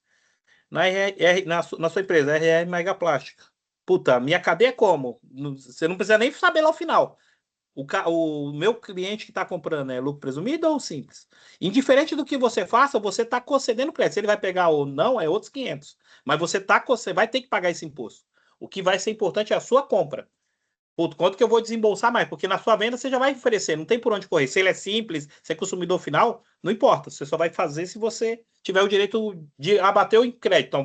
sua empresa, RR Megaplástica. Puta, minha cadeia é como? Você não precisa nem saber lá o final. O meu cliente que está comprando é lucro presumido ou simples? Indiferente do que você faça, você está concedendo crédito. Se ele vai pegar ou não, é outros 500. Mas você vai ter que pagar esse imposto. O que vai ser importante é a sua compra. Puto, quanto que eu vou desembolsar mais? Porque na sua venda você já vai oferecer, não tem por onde correr. Se ele é simples, se é consumidor final, não importa. Você só vai fazer se você tiver o direito de abater o crédito. Então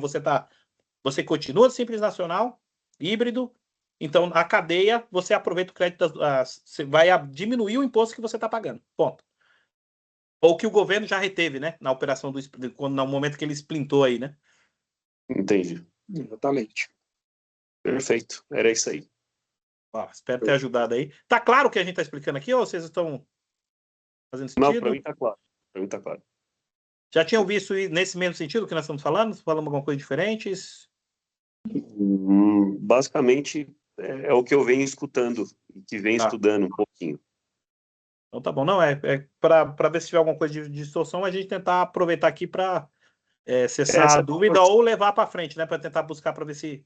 você continua simples nacional, híbrido. Então a cadeia, você aproveita o crédito, você vai diminuir o imposto que você está pagando. Ponto. Ou que o governo já reteve, né? Na operação no momento que ele splintou aí, né? Entendi. Exatamente. Perfeito. Era isso aí. Espero ter ajudado aí. Tá claro o que a gente está explicando aqui ou vocês estão Fazendo Não, sentido? para mim está claro. Para mim está claro. Já tinham visto nesse mesmo sentido que nós estamos falando? Falamos alguma coisa diferente? Basicamente, é o que eu venho escutando, que venho estudando um pouquinho. Então tá bom. Não, para ver se tiver alguma coisa de distorção, a gente tentar aproveitar aqui para cessar a dúvida ou levar para frente, né? Para tentar buscar para ver se...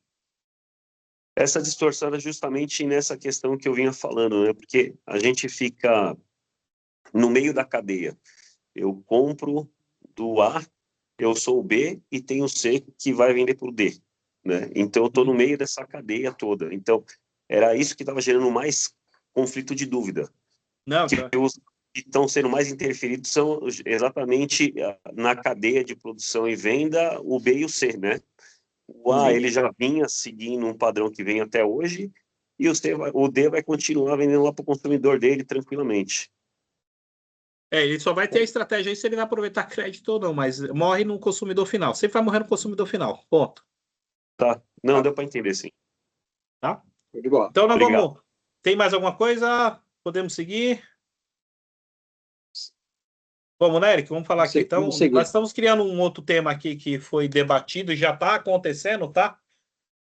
Essa distorção é justamente nessa questão que eu vinha falando, né? Porque a gente fica no meio da cadeia. Eu compro do A, eu sou o B e tenho o C que vai vender para o D, né? Então eu estou no meio dessa cadeia toda. Então era isso que estava gerando mais conflito de dúvida. Não, que os que estão sendo mais interferidos são exatamente na cadeia de produção e venda, o B e o C, né? O A, ele já vinha seguindo um padrão que vem até hoje, e o D vai continuar vendendo lá para o consumidor dele tranquilamente. Ele só vai ter a estratégia aí se ele vai aproveitar crédito ou não, mas morre no consumidor final. Sempre vai morrer no consumidor final. Ponto. Tá. Não, deu para entender, sim. Tá? Muito Então, nós Obrigado. vamos... Tem mais alguma coisa? Podemos seguir? Vamos, né, Eric? Vamos falar aqui. Então, nós estamos criando um outro tema aqui que foi debatido e já está acontecendo, tá?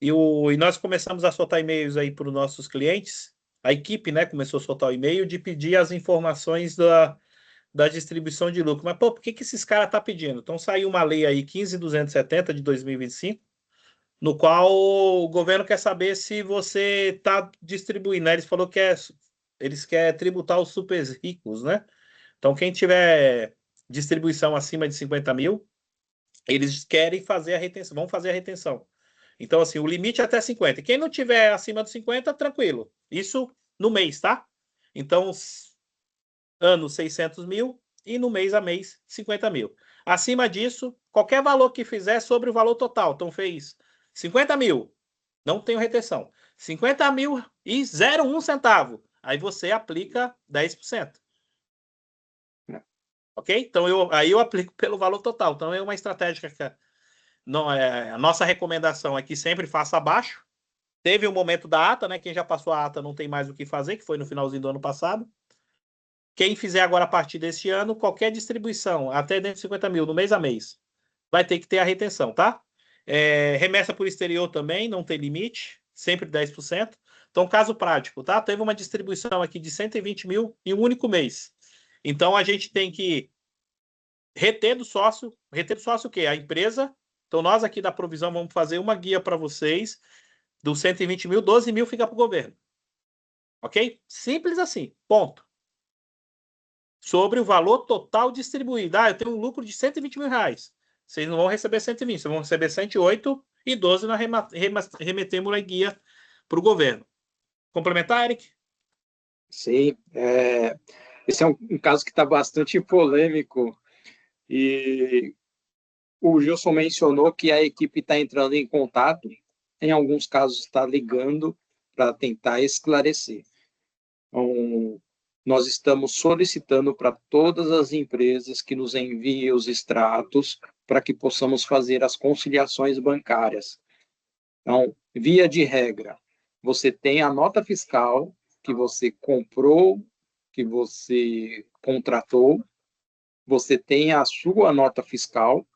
E nós começamos a soltar e-mails aí para os nossos clientes. A equipe, né, começou a soltar o e-mail de pedir as informações da distribuição de lucro. Mas, pô, por que esses caras estão pedindo? Então, saiu uma lei aí, 15.270 de 2025, no qual o governo quer saber se você está distribuindo, né? Eles falaram que eles querem tributar os super ricos, né? Então, quem tiver distribuição acima de 50 mil, eles querem fazer a retenção, vão fazer a retenção. Então, assim, o limite é até 50. Quem não tiver acima de 50, tranquilo. Isso no mês, tá? Então, ano 600 mil e no mês a mês 50 mil. Acima disso, qualquer valor que fizer sobre o valor total. Então, fez 50 mil, não tenho retenção. 50 mil e 0,1 centavo. Aí você aplica 10%. Ok? Então, aí eu aplico pelo valor total. Então, é uma estratégia que a nossa recomendação é que sempre faça abaixo. Teve o momento da ata, né? Quem já passou a ata não tem mais o que fazer, que foi no finalzinho do ano passado. Quem fizer agora a partir deste ano, qualquer distribuição, até dentro de 50 mil, no mês a mês, vai ter que ter a retenção, tá? Remessa por exterior também, não tem limite, sempre 10%. Então, caso prático, tá? Teve uma distribuição aqui de 120 mil em um único mês. Então, a gente tem que reter do sócio o quê? A empresa. Então, nós aqui da Provisão vamos fazer uma guia para vocês. Dos 120 mil, 12 mil fica para o governo. Ok? Simples assim. Ponto. Sobre o valor total distribuído. Eu tenho um lucro de 120 mil reais. Vocês não vão receber 120, vocês vão receber 108 e 12 nós remetemos a guia para o governo. Complementar, Eric? Sim. Esse é um caso que está bastante polêmico. E o Gilson mencionou que a equipe está entrando em contato, em alguns casos está ligando para tentar esclarecer. Então, nós estamos solicitando para todas as empresas que nos enviem os extratos para que possamos fazer as conciliações bancárias. Então, via de regra, você tem a nota fiscal que você comprou, que você contratou, você tem a sua nota fiscal.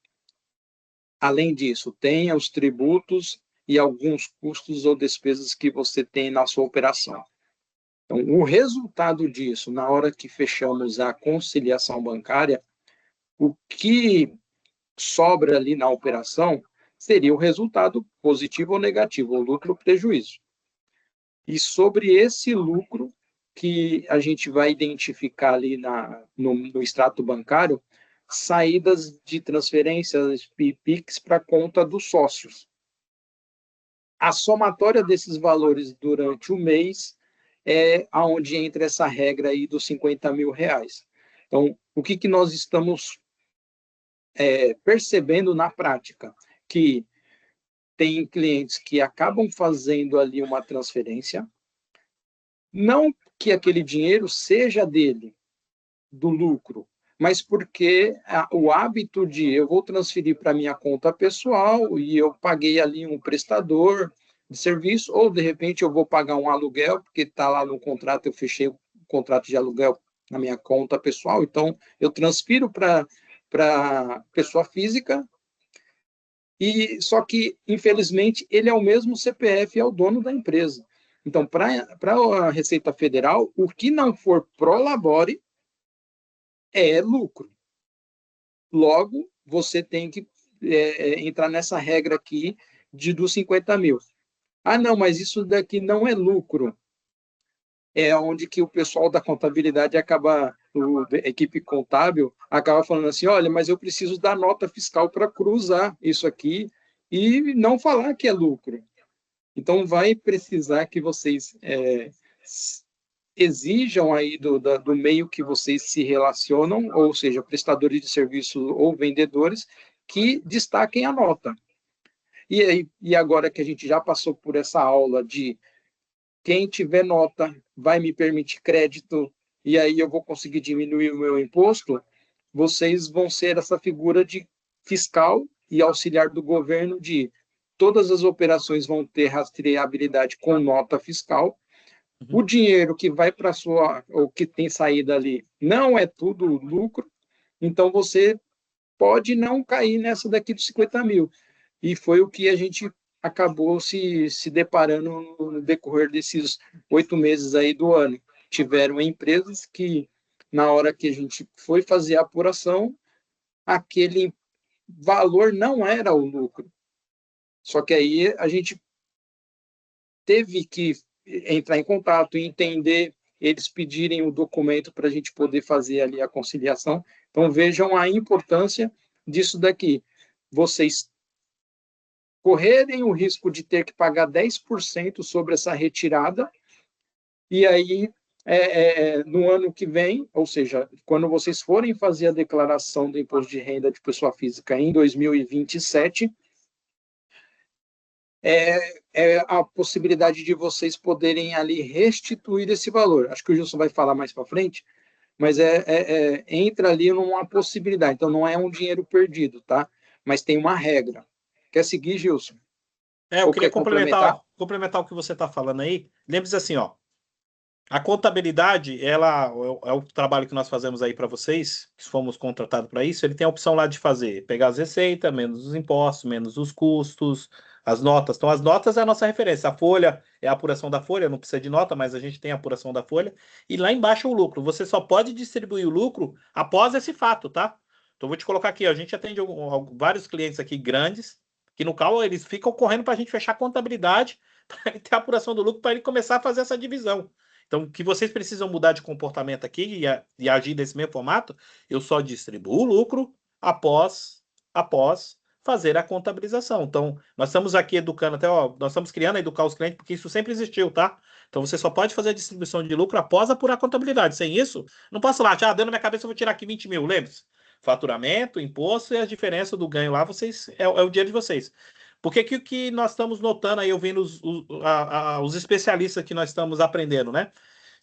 Além disso, tem os tributos e alguns custos ou despesas que você tem na sua operação. Então, o resultado disso, na hora que fechamos a conciliação bancária, o que sobra ali na operação seria o resultado positivo ou negativo, o lucro ou prejuízo. E sobre esse lucro que a gente vai identificar ali no extrato bancário, saídas de transferências PIX para a conta dos sócios. A somatória desses valores durante o mês é aonde entra essa regra aí dos 50 mil reais. Então, o que nós estamos percebendo na prática? Que tem clientes que acabam fazendo ali uma transferência, não que aquele dinheiro seja dele, do lucro, mas porque o hábito de eu vou transferir para minha conta pessoal e eu paguei ali um prestador de serviço, ou de repente eu vou pagar um aluguel, porque está lá no contrato, eu fechei o contrato de aluguel na minha conta pessoal, então eu transfiro para pessoa física, e só que, infelizmente, ele é o mesmo CPF, é o dono da empresa. Então, para a Receita Federal, o que não for prolabore é lucro. Logo, você tem que entrar nessa regra aqui dos 50 mil. Ah, não, mas isso daqui não é lucro. É onde que o pessoal da contabilidade acaba, a equipe contábil, acaba falando assim, olha, mas eu preciso da nota fiscal para cruzar isso aqui e não falar que é lucro. Então, vai precisar que vocês exijam aí do meio que vocês se relacionam, ou seja, prestadores de serviço ou vendedores, que destaquem a nota. E agora que a gente já passou por essa aula de quem tiver nota vai me permitir crédito, e aí eu vou conseguir diminuir o meu imposto, vocês vão ser essa figura de fiscal e auxiliar do governo de todas as operações vão ter rastreabilidade com nota fiscal. O dinheiro que vai para ou que tem saída ali, não é tudo lucro, então você pode não cair nessa daqui dos 50 mil. E foi o que a gente acabou se deparando no decorrer desses 8 meses aí do ano. Tiveram empresas que, na hora que a gente foi fazer a apuração, aquele valor não era o lucro. Só que aí a gente teve que entrar em contato e entender, eles pedirem o documento para a gente poder fazer ali a conciliação. Então, vejam a importância disso daqui. Vocês correrem o risco de ter que pagar 10% sobre essa retirada, e aí, no ano que vem, ou seja, quando vocês forem fazer a declaração do imposto de renda de pessoa física em 2027, a possibilidade de vocês poderem ali restituir esse valor. Acho que o Gilson vai falar mais para frente, mas entra ali numa possibilidade. Então, não é um dinheiro perdido, tá? Mas tem uma regra. Quer seguir, Gilson? Eu queria complementar o que você está falando aí. Lembre-se assim, ó. A contabilidade, ela é o trabalho que nós fazemos aí para vocês, que fomos contratados para isso. Ele tem a opção lá de fazer, pegar as receitas, menos os impostos, menos os custos, as notas. Então, as notas é a nossa referência. A folha é a apuração da folha, não precisa de nota, mas a gente tem a apuração da folha. E lá embaixo o lucro. Você só pode distribuir o lucro após esse fato, tá? Então, vou te colocar aqui, ó. A gente atende vários clientes aqui grandes, que no qual eles ficam correndo para a gente fechar a contabilidade, para ele ter a apuração do lucro, para ele começar a fazer essa divisão. Então, que vocês precisam mudar de comportamento aqui e agir desse mesmo formato, eu só distribuo o lucro após fazer a contabilização. Então, nós estamos aqui educando nós estamos criando a educar os clientes, porque isso sempre existiu, tá? Então, você só pode fazer a distribuição de lucro após apurar a contabilidade. Sem isso, não posso lá, dando na minha cabeça, eu vou tirar aqui 20 mil, lembre-se? Faturamento, imposto e a diferença do ganho lá, é o dinheiro de vocês. Porque que nós estamos notando aí, ouvindo os especialistas que nós estamos aprendendo, né?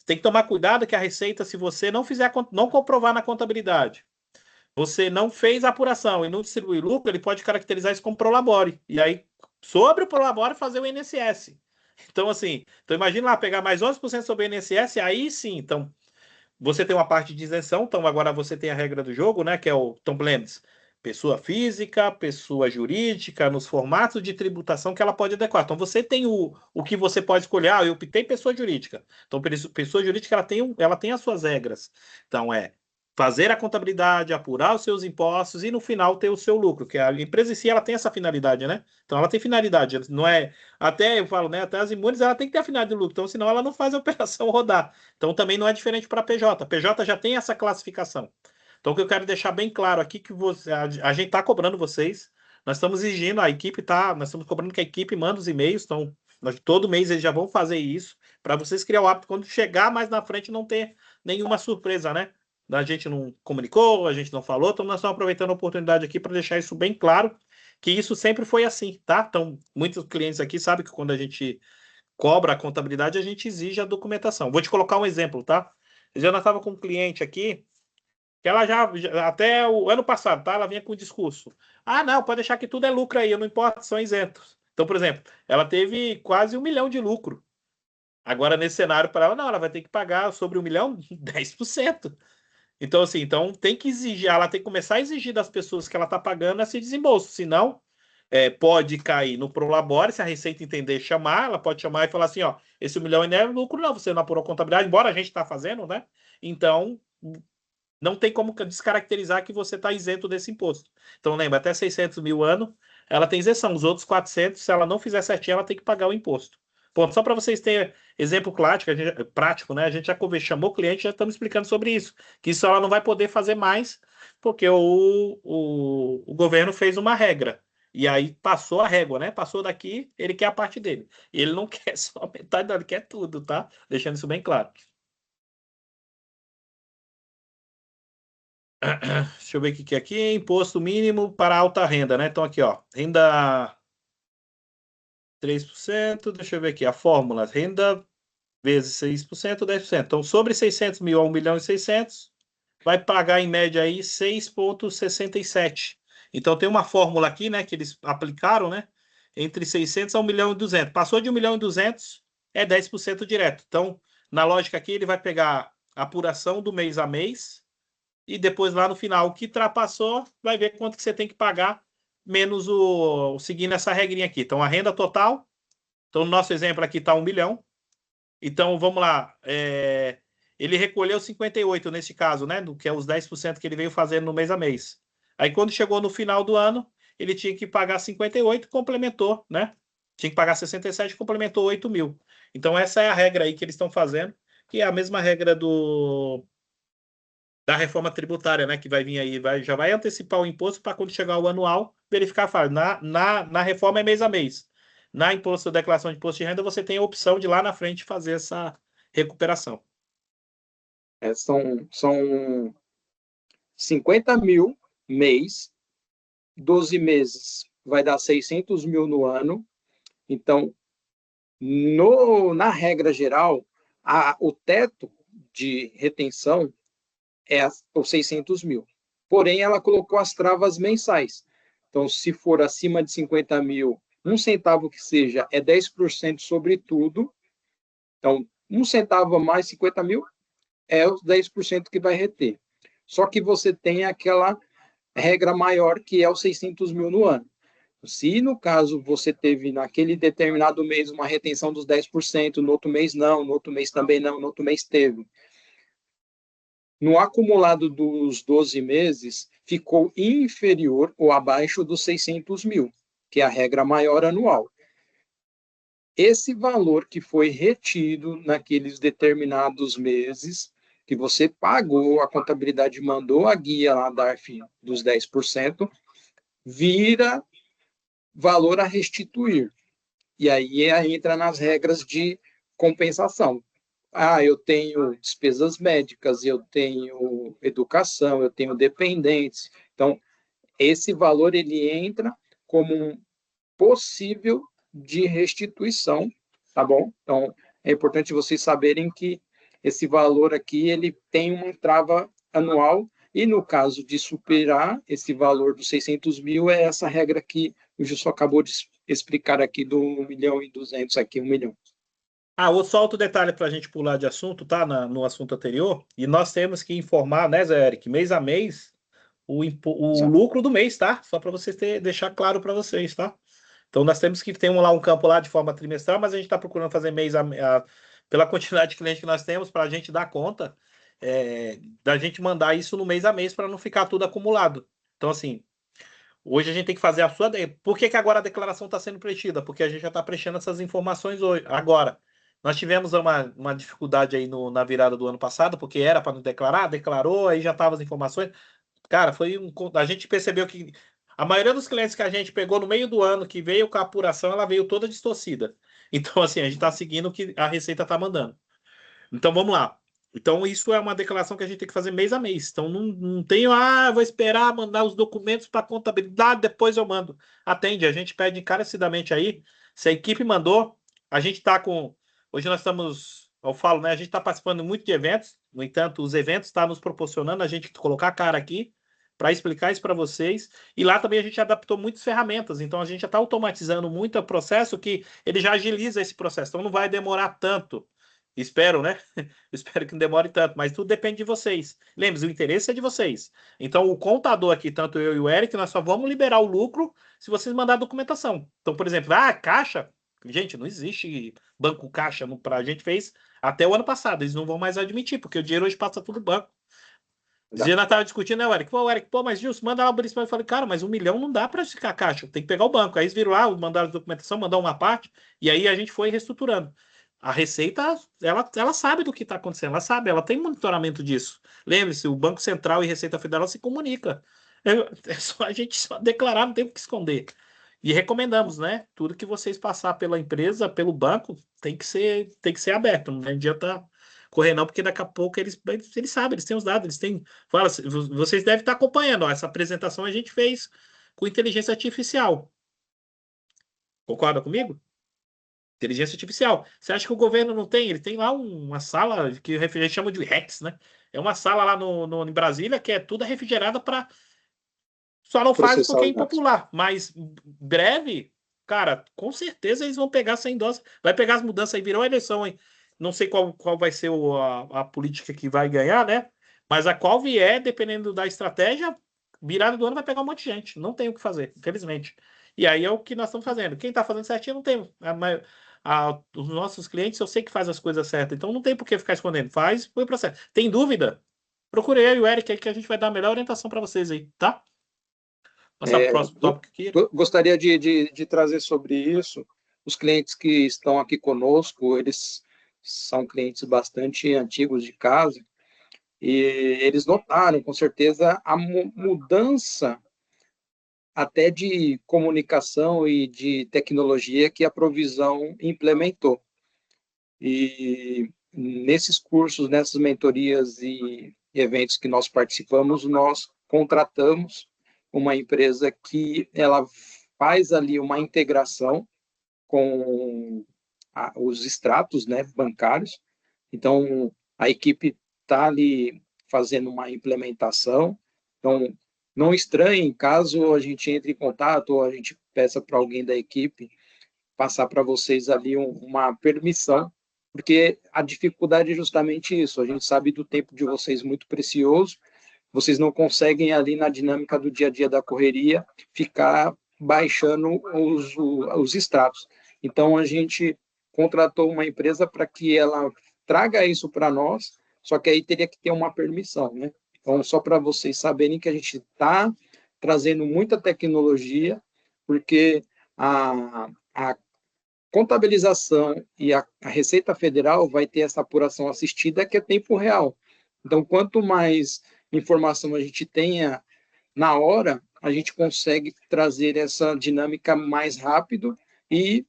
Tem que tomar cuidado que a receita, se você não comprovar na contabilidade, você não fez a apuração e não distribui lucro, ele pode caracterizar isso como prolabore. E aí, sobre o prolabore, fazer o INSS. Então, assim, imagina lá, pegar mais 11% sobre o INSS, aí sim, então, você tem uma parte de isenção, então agora você tem a regra do jogo, né, que é o Tom Blends. Pessoa física, pessoa jurídica, nos formatos de tributação que ela pode adequar. Então, você tem o que você pode escolher. Eu optei pessoa jurídica. Então, pessoa jurídica, ela tem as suas regras. Então, fazer a contabilidade, apurar os seus impostos e, no final, ter o seu lucro. Que a empresa em si, ela tem essa finalidade, né? Então, ela tem finalidade. Não é... Até, eu falo, né? Até as imunes, ela tem que ter a finalidade de lucro. Então, senão, ela não faz a operação rodar. Então, também não é diferente para a PJ. A PJ já tem essa classificação. Então, o que eu quero deixar bem claro aqui que a gente está cobrando vocês, nós estamos exigindo, nós estamos cobrando que a equipe manda os e-mails, então, todo mês eles já vão fazer isso, para vocês criar o hábito, quando chegar mais na frente, não ter nenhuma surpresa, né? A gente não comunicou, a gente não falou, então nós estamos aproveitando a oportunidade aqui para deixar isso bem claro, que isso sempre foi assim, tá? Então, muitos clientes aqui sabem que quando a gente cobra a contabilidade, a gente exige a documentação. Vou te colocar um exemplo, tá? Eu já estava com um cliente aqui, que ela já até o ano passado, tá? Ela vinha com o discurso. Não, pode deixar que tudo é lucro aí, não importa, são isentos. Então, por exemplo, ela teve quase 1 milhão de lucro. Agora, nesse cenário, para ela, não, ela vai ter que pagar sobre 1 milhão, 10%. Então, assim, então tem que exigir, ela tem que começar a exigir das pessoas que ela está pagando esse desembolso, senão pode cair no Prolabore, se a Receita entender chamar, ela pode chamar e falar assim, ó, esse 1 milhão não é lucro não, você não apurou contabilidade, embora a gente está fazendo, né? Então, não tem como descaracterizar que você está isento desse imposto. Então, lembra, até 600 mil ano, ela tem isenção. Os outros 400, se ela não fizer certinho, ela tem que pagar o imposto. Ponto. Só para vocês terem exemplo prático, né? A gente já chamou o cliente, já estamos explicando sobre isso. Que isso ela não vai poder fazer mais, porque o governo fez uma regra. E aí passou a régua, né? Passou daqui, ele quer a parte dele. E ele não quer só a metade, ele quer tudo, tá? Deixando isso bem claro. Deixa eu ver o que é aqui. Imposto mínimo para alta renda, né? Então, aqui, ó. Renda 3%. Deixa eu ver aqui. A fórmula. Renda vezes 6%, 10%. Então, sobre 600 mil a 1 milhão e 600, vai pagar em média aí 6,67. Então, tem uma fórmula aqui, né? Que eles aplicaram, né? Entre 600 a 1 milhão e 200. Passou de 1 milhão e 200, é 10% direto. Então, na lógica aqui, ele vai pegar a apuração do mês a mês, e depois lá no final, o que ultrapassou, vai ver quanto que você tem que pagar, menos seguindo essa regrinha aqui. Então, a renda total, então no nosso exemplo aqui está 1 milhão. Então, vamos lá, ele recolheu 58 nesse caso, né? Que é os 10% que ele veio fazendo no mês a mês. Aí, quando chegou no final do ano, ele tinha que pagar 58, complementou, né? Tinha que pagar 67, complementou 8 mil. Então, essa é a regra aí que eles estão fazendo, que é a mesma regra da reforma tributária, né? Que vai vir aí, já vai antecipar o imposto para quando chegar o anual, verificar, fala, na reforma é mês a mês. Na declaração de imposto de renda, você tem a opção de lá na frente fazer essa recuperação. São 50 mil mês, 12 meses vai dar 600 mil no ano. Então, na regra geral, o teto de retenção é os 600 mil. Porém, ela colocou as travas mensais. Então, se for acima de 50 mil, 1 centavo que seja, é 10% sobre tudo. Então, 1 centavo a mais 50 mil é os 10% que vai reter. Só que você tem aquela regra maior, que é os 600 mil no ano. Se, no caso, você teve naquele determinado mês uma retenção dos 10%, no outro mês não, no outro mês também não, no outro mês teve. No acumulado dos 12 meses, ficou inferior ou abaixo dos 600 mil, que é a regra maior anual. Esse valor que foi retido naqueles determinados meses, que você pagou, a contabilidade mandou a guia lá da DARF dos 10%, vira valor a restituir. E aí entra nas regras de compensação. Eu tenho despesas médicas, eu tenho educação, eu tenho dependentes. Então, esse valor ele entra como um possível de restituição, tá bom? Então, é importante vocês saberem que esse valor aqui, ele tem uma trava anual, e no caso de superar esse valor dos 600 mil, é essa regra que o Gilson acabou de explicar aqui do 1 milhão e 200, aqui 1 milhão. Só outro detalhe para a gente pular de assunto, tá? No assunto anterior, e nós temos que informar, né, Zé Eric, mês a mês, o lucro do mês, tá? Só para vocês deixar claro para vocês, tá? Então, nós temos que ter lá um campo lá de forma trimestral, mas a gente está procurando fazer mês pela quantidade de clientes que nós temos, para a gente dar conta da gente mandar isso no mês a mês, para não ficar tudo acumulado. Então, assim, hoje a gente tem que fazer a sua... Por que agora a declaração está sendo preenchida? Porque a gente já está preenchendo essas informações hoje. Agora, nós tivemos uma dificuldade aí na virada do ano passado, porque era para não declarar, declarou, aí já estavam as informações. Cara, a gente percebeu que a maioria dos clientes que a gente pegou no meio do ano, que veio com a apuração, ela veio toda distorcida. Então, assim, a gente está seguindo o que a Receita está mandando. Então, vamos lá. Então, isso é uma declaração que a gente tem que fazer mês a mês. Então, não tenho, vou esperar mandar os documentos para contabilidade, depois eu mando. Atende, a gente pede encarecidamente aí. Se a equipe mandou, a gente está com... Hoje nós estamos, eu falo, né? A gente está participando muito de eventos. No entanto, os eventos estão nos proporcionando a gente colocar a cara aqui para explicar isso para vocês. E lá também a gente adaptou muitas ferramentas. Então, a gente já está automatizando muito o processo, que ele já agiliza esse processo. Então, não vai demorar tanto. Espero, né? Espero que não demore tanto, mas tudo depende de vocês. Lembre-se, o interesse é de vocês. Então, o contador aqui, tanto eu e o Eric, nós só vamos liberar o lucro se vocês mandarem a documentação. Então, por exemplo, caixa. Gente, não existe banco caixa para a gente fez até o ano passado. Eles não vão mais admitir, porque o dinheiro hoje passa tudo banco. Esse dia nós estávamos discutindo, né, Eric? Pô, mas Gilson, manda lá o principal. Eu falei, cara, mas 1 milhão não dá para ficar caixa, tem que pegar o banco. Aí eles viram lá, mandaram a documentação, mandaram uma parte, e aí a gente foi reestruturando. A Receita, ela sabe do que está acontecendo, ela sabe, ela tem monitoramento disso. Lembre-se, o Banco Central e Receita Federal se comunicam. É só a gente só declarar, não tem o que esconder. E recomendamos, né? Tudo que vocês passar pela empresa, pelo banco, tem que ser aberto. Não adianta correr não, porque daqui a pouco eles sabem, eles têm os dados, eles têm. Fala, vocês devem estar acompanhando. Ó, essa apresentação a gente fez com inteligência artificial. Concorda comigo? Inteligência artificial. Você acha que o governo não tem? Ele tem lá uma sala que a gente chama de Rex, né? É uma sala lá em Brasília que é toda refrigerada para. Só não faz porque é impopular. Mas breve, cara, com certeza eles vão pegar essa endossa. Vai pegar as mudanças aí, virou a eleição, hein? Não sei qual vai ser a política que vai ganhar, né? Mas a qual vier, dependendo da estratégia, virada do ano vai pegar um monte de gente. Não tem o que fazer, infelizmente. E aí é o que nós estamos fazendo. Quem está fazendo certinho não tem. Os nossos clientes, eu sei que faz as coisas certas, então não tem por que ficar escondendo. Faz, foi o processo. Tem dúvida? Procure eu e o Eric aí que a gente vai dar a melhor orientação para vocês aí, tá? Passar para o próximo tópico aqui. Gostaria de trazer sobre isso. Os clientes que estão aqui conosco, eles são clientes bastante antigos de casa e eles notaram, com certeza, a mudança até de comunicação e de tecnologia que a Provisão implementou. E nesses cursos, nessas mentorias e eventos que nós participamos, nós contratamos uma empresa que ela faz ali uma integração com os extratos, né, bancários. Então, a equipe está ali fazendo uma implementação. Então, não estranhem caso a gente entre em contato ou a gente peça para alguém da equipe passar para vocês ali uma permissão, porque a dificuldade é justamente isso. A gente sabe do tempo de vocês muito precioso, vocês não conseguem ali na dinâmica do dia a dia da correria ficar baixando os extratos. Então, a gente contratou uma empresa para que ela traga isso para nós, só que aí teria que ter uma permissão, né? Então, só para vocês saberem que a gente está trazendo muita tecnologia, porque a contabilização e a Receita Federal vai ter essa apuração assistida que é tempo real. Então, quanto mais informação a gente tenha na hora, a gente consegue trazer essa dinâmica mais rápido e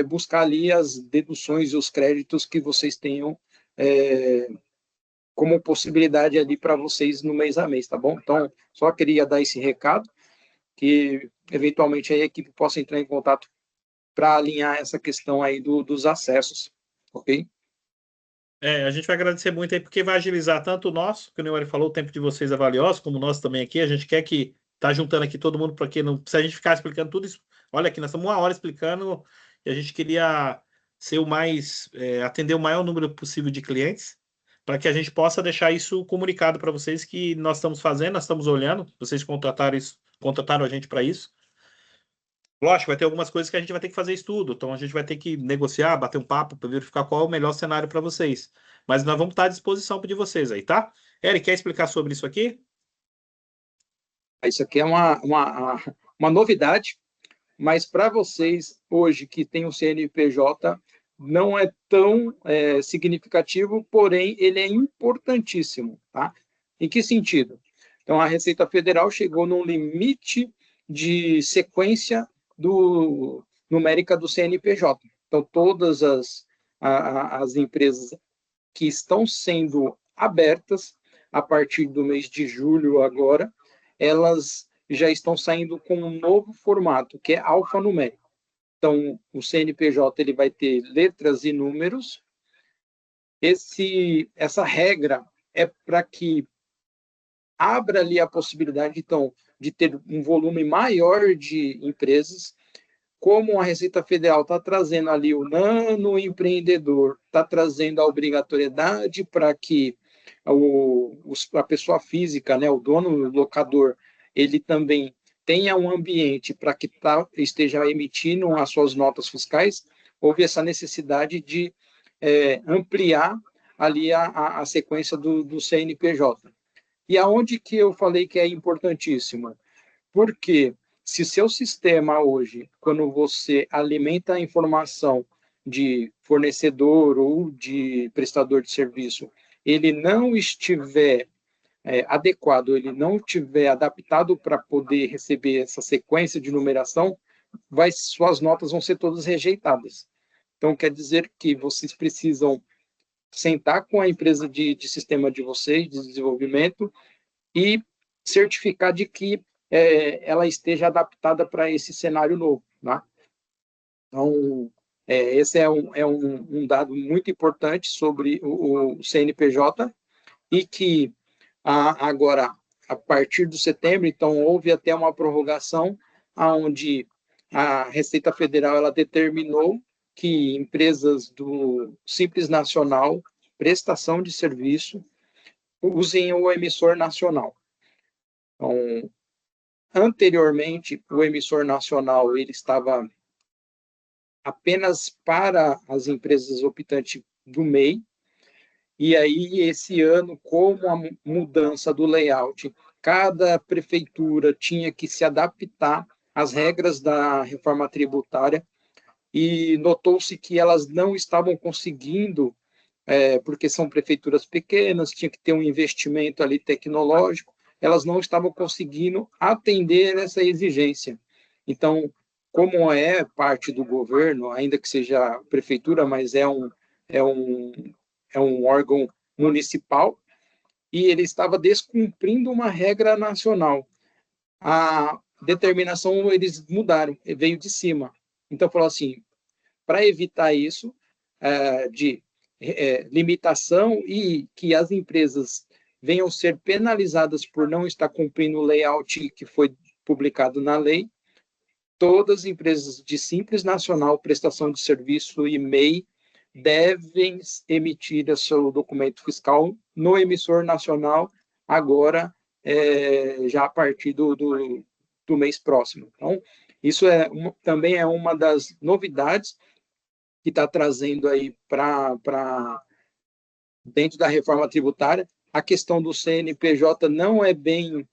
buscar ali as deduções e os créditos que vocês tenham como possibilidade ali para vocês no mês a mês, tá bom? Então, só queria dar esse recado, que eventualmente a equipe possa entrar em contato para alinhar essa questão aí dos acessos, ok? A gente vai agradecer muito aí, porque vai agilizar tanto o nosso, que o Neuer falou, o tempo de vocês é valioso, como o nosso também aqui. A gente quer que tá juntando aqui todo mundo para que não precisa a gente ficar explicando tudo isso. Olha aqui, nós estamos 1 hora explicando e a gente queria ser atender o maior número possível de clientes, para que a gente possa deixar isso comunicado para vocês que nós estamos fazendo, nós estamos olhando, vocês contrataram a gente para isso. Lógico, vai ter algumas coisas que a gente vai ter que fazer estudo, então a gente vai ter que negociar, bater um papo para verificar qual é o melhor cenário para vocês. Mas nós vamos estar à disposição de vocês aí, tá? Eric, quer explicar sobre isso aqui? Isso aqui é uma novidade, mas para vocês hoje que tem o CNPJ, não é tão significativo, porém ele é importantíssimo, tá? Em que sentido? Então, a Receita Federal chegou num limite de sequência numérica do CNPJ. Então, todas as empresas que estão sendo abertas a partir do mês de julho agora, elas já estão saindo com um novo formato, que é alfanumérico. Então, o CNPJ ele vai ter letras e números. Essa regra é para que abra ali a possibilidade, então, de ter um volume maior de empresas. como a Receita Federal está trazendo ali o nano empreendedor, está trazendo a obrigatoriedade para que a pessoa física, né, o dono, o locador, ele também tenha um ambiente para que esteja emitindo as suas notas fiscais, houve essa necessidade de ampliar ali a sequência do CNPJ. E aonde que eu falei que é importantíssima? Porque se seu sistema hoje, quando você alimenta a informação de fornecedor ou de prestador de serviço, ele não estiver adequado, ele não estiver adaptado para poder receber essa sequência de numeração, suas notas vão ser todas rejeitadas. Então, quer dizer que vocês precisam sentar com a empresa de sistema de vocês, de desenvolvimento, e certificar de que ela esteja adaptada para esse cenário novo. Né? Então, esse é um dado muito importante sobre o CNPJ, e que agora, a partir de setembro, então, houve até uma prorrogação, onde a Receita Federal ela determinou que empresas do Simples Nacional, prestação de serviço, usem o emissor nacional. Então, anteriormente, o emissor nacional ele estava apenas para as empresas optantes do MEI, e aí, esse ano, como a mudança do layout, cada prefeitura tinha que se adaptar às regras da reforma tributária, e notou-se que elas não estavam conseguindo, porque são prefeituras pequenas, tinha que ter um investimento ali tecnológico, elas não estavam conseguindo atender essa exigência. Então, como é parte do governo, ainda que seja prefeitura, mas é um órgão municipal, e ele estava descumprindo uma regra nacional. A determinação eles mudaram, veio de cima. Então, falou assim, para evitar isso, de limitação e que as empresas venham ser penalizadas por não estar cumprindo o layout que foi publicado na lei, todas as empresas de Simples Nacional, prestação de serviço e MEI devem emitir o seu documento fiscal no emissor nacional agora, já a partir do mês próximo. Então, isso também é uma das novidades que está trazendo aí para dentro da reforma tributária. A questão do CNPJ não é bem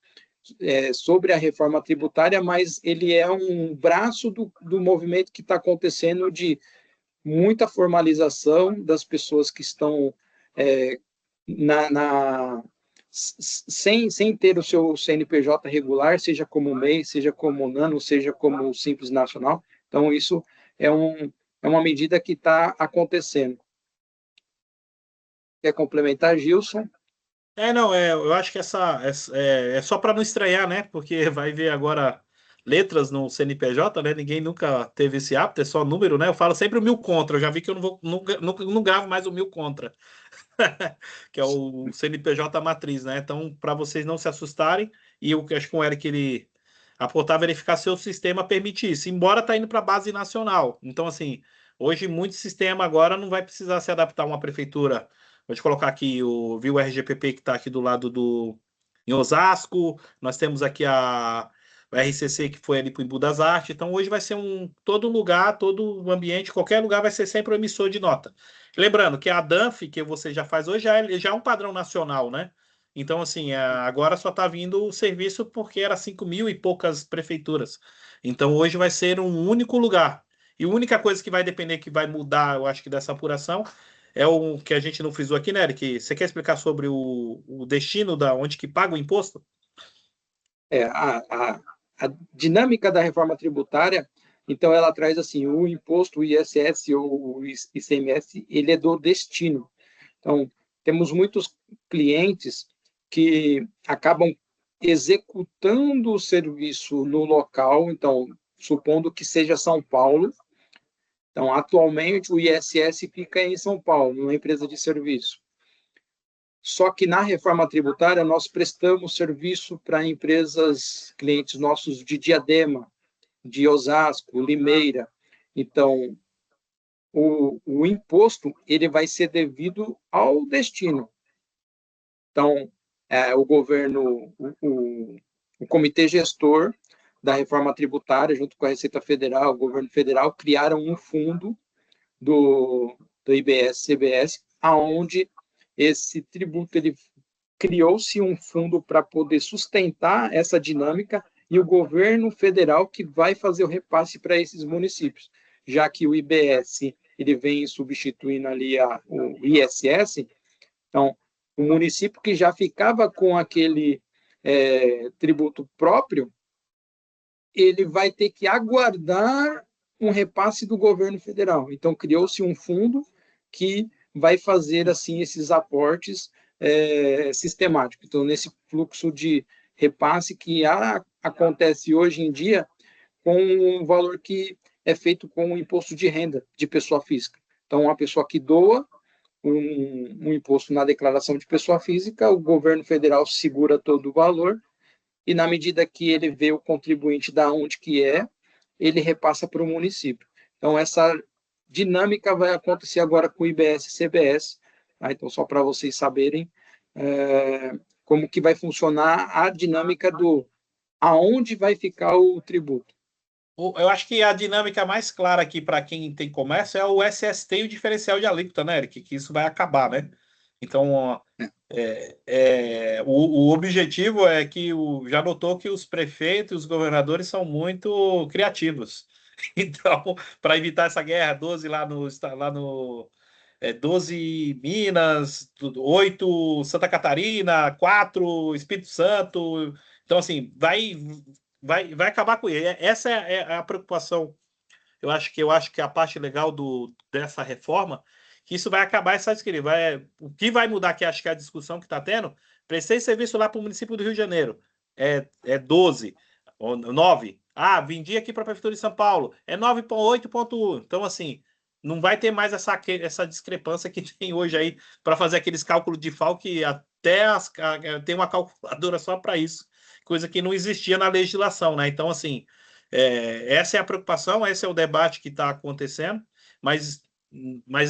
sobre a reforma tributária, mas ele é um braço do movimento que está acontecendo de muita formalização das pessoas que estão sem ter o seu CNPJ regular, seja como MEI, seja como nano, seja como Simples Nacional. Então, isso é uma medida que está acontecendo. Quer complementar, Gilson? Não, eu acho que essa é só para não estranhar, né? Porque vai ver agora letras no CNPJ, né? Ninguém nunca teve esse hábito, é só número, né? Eu falo sempre o 1000 contra, eu já vi que eu não gravo mais o 1000 contra, que é o CNPJ matriz, né? Então, para vocês não se assustarem, e eu acho que o Eric ele apontar verificar se o sistema permite isso, embora tá indo para a base nacional. Então, assim, hoje muito sistema agora não vai precisar se adaptar a uma prefeitura. Vou te colocar aqui o RGPP que está aqui do lado em Osasco. Nós temos aqui o RCC que foi ali para o Embu das Artes. Então hoje vai ser todo lugar, todo ambiente, qualquer lugar vai ser sempre um emissor de nota. Lembrando que a DANF, que você já faz hoje, já é um padrão nacional, né? Então, assim, agora só está vindo o serviço porque era 5.000 e poucas prefeituras. Então hoje vai ser um único lugar. E a única coisa que vai depender, que vai mudar, eu acho que dessa apuração, é o que a gente não frisou aqui, né, Eric? Você quer explicar sobre o destino da onde que paga o imposto? A dinâmica da reforma tributária, então ela traz assim, o imposto, o ISS ou o ICMS, ele é do destino. Então, temos muitos clientes que acabam executando o serviço no local, então, supondo que seja São Paulo. Então, atualmente, o ISS fica em São Paulo, numa empresa de serviço. Só que na reforma tributária, nós prestamos serviço para empresas, clientes nossos de Diadema, de Osasco, Limeira. Então, o imposto ele vai ser devido ao destino. Então, o governo, o comitê gestor da reforma tributária, junto com a Receita Federal, o governo federal, criaram um fundo do IBS-CBS, aonde esse tributo, ele criou-se um fundo para poder sustentar essa dinâmica e o governo federal que vai fazer o repasse para esses municípios, já que o IBS ele vem substituindo ali o ISS. Então, o município que já ficava com aquele tributo próprio, ele vai ter que aguardar um repasse do governo federal. Então, criou-se um fundo que vai fazer assim esses aportes sistemáticos. Então, nesse fluxo de repasse que acontece hoje em dia com um valor que é feito com o imposto de renda de pessoa física. Então, uma pessoa que doa um imposto na declaração de pessoa física, o governo federal segura todo o valor e, na medida que ele vê o contribuinte da onde que ele repassa para o município. Então, essa dinâmica vai acontecer agora com o IBS e CBS. Tá? Então, só para vocês saberem como que vai funcionar a dinâmica do aonde vai ficar o tributo. Eu acho que a dinâmica mais clara aqui para quem tem comércio é o SST e o diferencial de alíquota, né, Eric? Que isso vai acabar, né? Então, o objetivo é que já notou que os prefeitos e os governadores são muito criativos. Então, para evitar essa guerra, 12 lá no 12 Minas, 8 Santa Catarina, 4 Espírito Santo. Então, assim, vai acabar com ele. Essa é a preocupação. Eu acho que a parte legal dessa reforma, que isso vai acabar essa discriminação. O que vai mudar, que acho que é a discussão que está tendo, prestei serviço lá para o município do Rio de Janeiro, é 12, ou 9. Vendi aqui para a Prefeitura de São Paulo, é 9,8,1. Então, assim, não vai ter mais essa discrepância que tem hoje aí para fazer aqueles cálculos de FAO, que até tem uma calculadora só para isso, coisa que não existia na legislação, né? Então, assim, essa é a preocupação, esse é o debate que está acontecendo, mas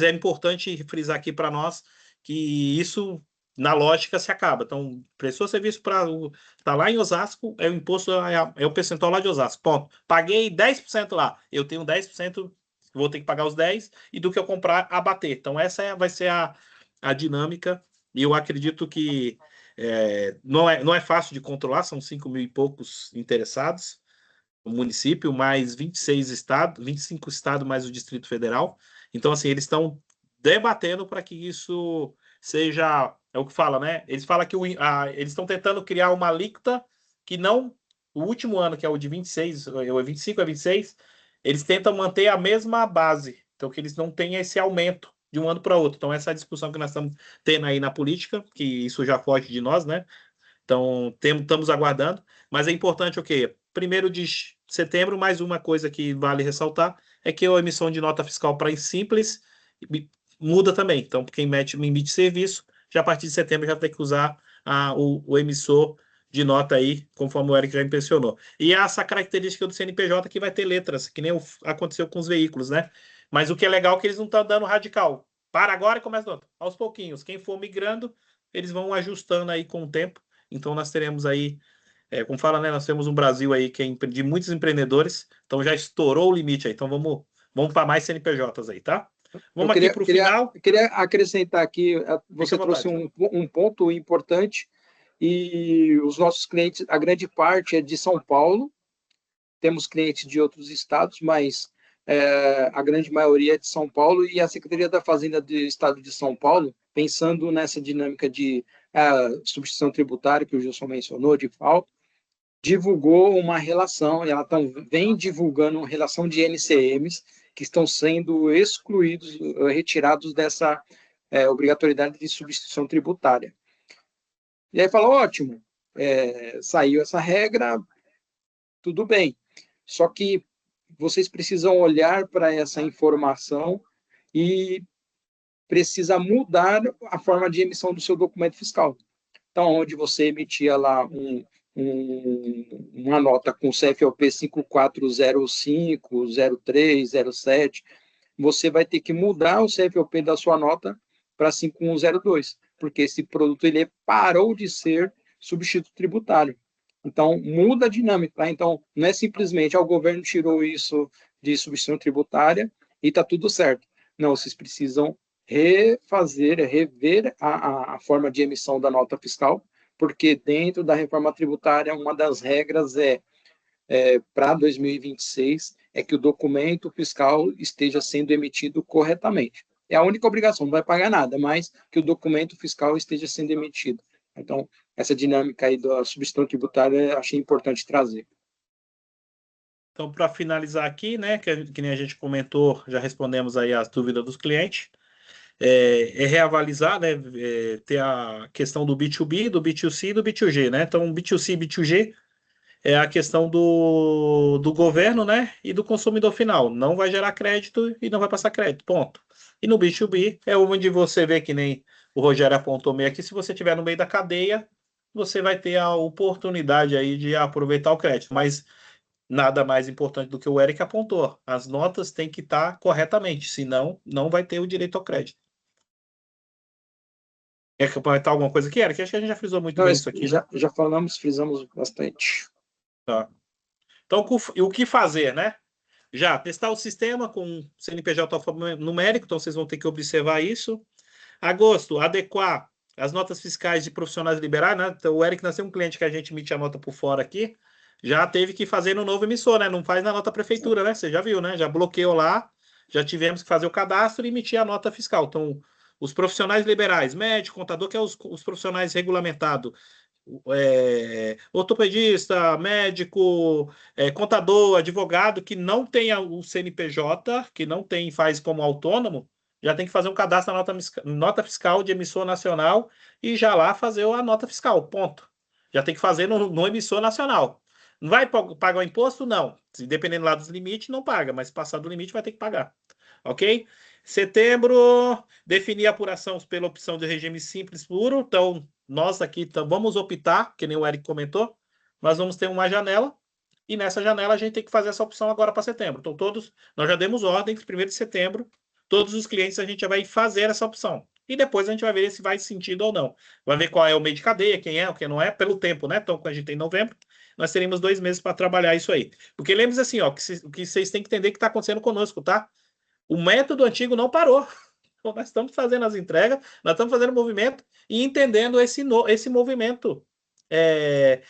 é importante frisar aqui para nós que isso, na lógica, se acaba. Então, prestou serviço para tá lá em Osasco, o imposto é o percentual lá de Osasco. Ponto. Paguei 10% lá, eu tenho 10%, vou ter que pagar os 10%, e do que eu comprar, abater. Então, essa vai ser a dinâmica, e eu acredito que não é fácil de controlar, são 5 mil e poucos interessados, o município, mais 26 estados, 25 estados, mais o Distrito Federal. Então, assim, eles estão debatendo para que isso seja, é o que fala, né? Eles falam que eles estão tentando criar uma alíquota que não, o último ano, que é o de 26, ou 25 a 26, eles tentam manter a mesma base, então que eles não tenham esse aumento de um ano para outro. Então, essa é a discussão que nós estamos tendo aí na política, que isso já foge de nós, né? Então, estamos aguardando, mas é importante o quê? 1º de setembro, mais uma coisa que vale ressaltar, é que a emissão de nota fiscal para simples muda também. Então, quem emite serviço, já a partir de setembro já tem que usar o emissor de nota aí, conforme o Eric já impressionou. E essa característica do CNPJ que vai ter letras, que nem aconteceu com os veículos, né? Mas o que é legal é que eles não estão dando radical. Para agora e começa outra. Aos pouquinhos. Quem for migrando, eles vão ajustando aí com o tempo. Então, nós teremos aí, como fala, né? Nós temos um Brasil aí que é de muitos empreendedores, então já estourou o limite aí. Então, vamos para mais CNPJs aí, tá? Vamos aqui para o final. Eu queria acrescentar aqui, você trouxe um ponto importante, e os nossos clientes, a grande parte é de São Paulo, temos clientes de outros estados, mas a grande maioria é de São Paulo, e a Secretaria da Fazenda do Estado de São Paulo, pensando nessa dinâmica de substituição tributária que o Gilson mencionou, de FAO, divulgou uma relação, e ela vem divulgando uma relação de NCMs que estão sendo excluídos, retirados dessa obrigatoriedade de substituição tributária. E aí falou, ótimo, saiu essa regra, tudo bem. Só que vocês precisam olhar para essa informação e precisa mudar a forma de emissão do seu documento fiscal. Então, onde você emitia lá um uma nota com CFOP 5405, 03, 07, você vai ter que mudar o CFOP da sua nota para 5102, porque esse produto ele parou de ser substituto tributário. Então, muda a dinâmica, tá? Então, não é simplesmente o governo tirou isso de substituição tributária e está tudo certo. Não, vocês precisam rever a forma de emissão da nota fiscal, porque dentro da reforma tributária, uma das regras para 2026 é que o documento fiscal esteja sendo emitido corretamente. É a única obrigação, não vai pagar nada, mas que o documento fiscal esteja sendo emitido. Então, essa dinâmica aí da substituição tributária, achei importante trazer. Então, para finalizar aqui, né, que nem a gente comentou, já respondemos aí as dúvidas dos clientes, reavalizar, né, ter a questão do B2B, do B2C e do B2G, né? Então, B2C e B2G é a questão do governo, né, e do consumidor final. Não vai gerar crédito e não vai passar crédito, ponto. E no B2B é onde você vê, que nem o Rogério apontou meio aqui, se você estiver no meio da cadeia, você vai ter a oportunidade aí de aproveitar o crédito. Mas nada mais importante do que o Eric apontou. As notas têm que estar corretamente, senão não vai ter o direito ao crédito. Quer comentar alguma coisa aqui, Eric? Acho que a gente já frisou muito bem isso aqui. Já falamos, frisamos bastante. Tá. Então, o que fazer, né? Já testar o sistema com CNPJ alfanumérico, então vocês vão ter que observar isso. Agosto, adequar as notas fiscais de profissionais liberais, né? Então, o Eric, nós temos um cliente que a gente emite a nota por fora aqui, já teve que fazer no novo emissor, né? Não faz na nota prefeitura, né? Você já viu, né? Já bloqueou lá, já tivemos que fazer o cadastro e emitir a nota fiscal. Então, os profissionais liberais, médico, contador, que é os profissionais regulamentados, ortopedista, médico, contador, advogado que não tenha o CNPJ, que não tem, faz como autônomo, já tem que fazer um cadastro na nota fiscal de emissor nacional e já lá fazer a nota fiscal, ponto. Já tem que fazer no emissor nacional. Não vai pagar o imposto? Não. Se dependendo lá dos limites, não paga, mas passar do limite vai ter que pagar. Ok? Setembro, definir a apuração pela opção de regime simples puro. Então, nós aqui vamos optar, que nem o Eric comentou, nós vamos ter uma janela, e nessa janela a gente tem que fazer essa opção agora para setembro. Então, nós já demos ordem que 1º de setembro, todos os clientes a gente já vai fazer essa opção. E depois a gente vai ver se faz sentido ou não. Vai ver qual é o meio de cadeia, quem é, o que não é, pelo tempo, né? Então, quando a gente tem novembro, nós teríamos 2 meses para trabalhar isso aí. Porque lembre-se assim, ó, o que vocês têm que entender que está acontecendo conosco, tá? O método antigo não parou. Então, nós estamos fazendo as entregas, nós estamos fazendo o movimento e entendendo esse movimento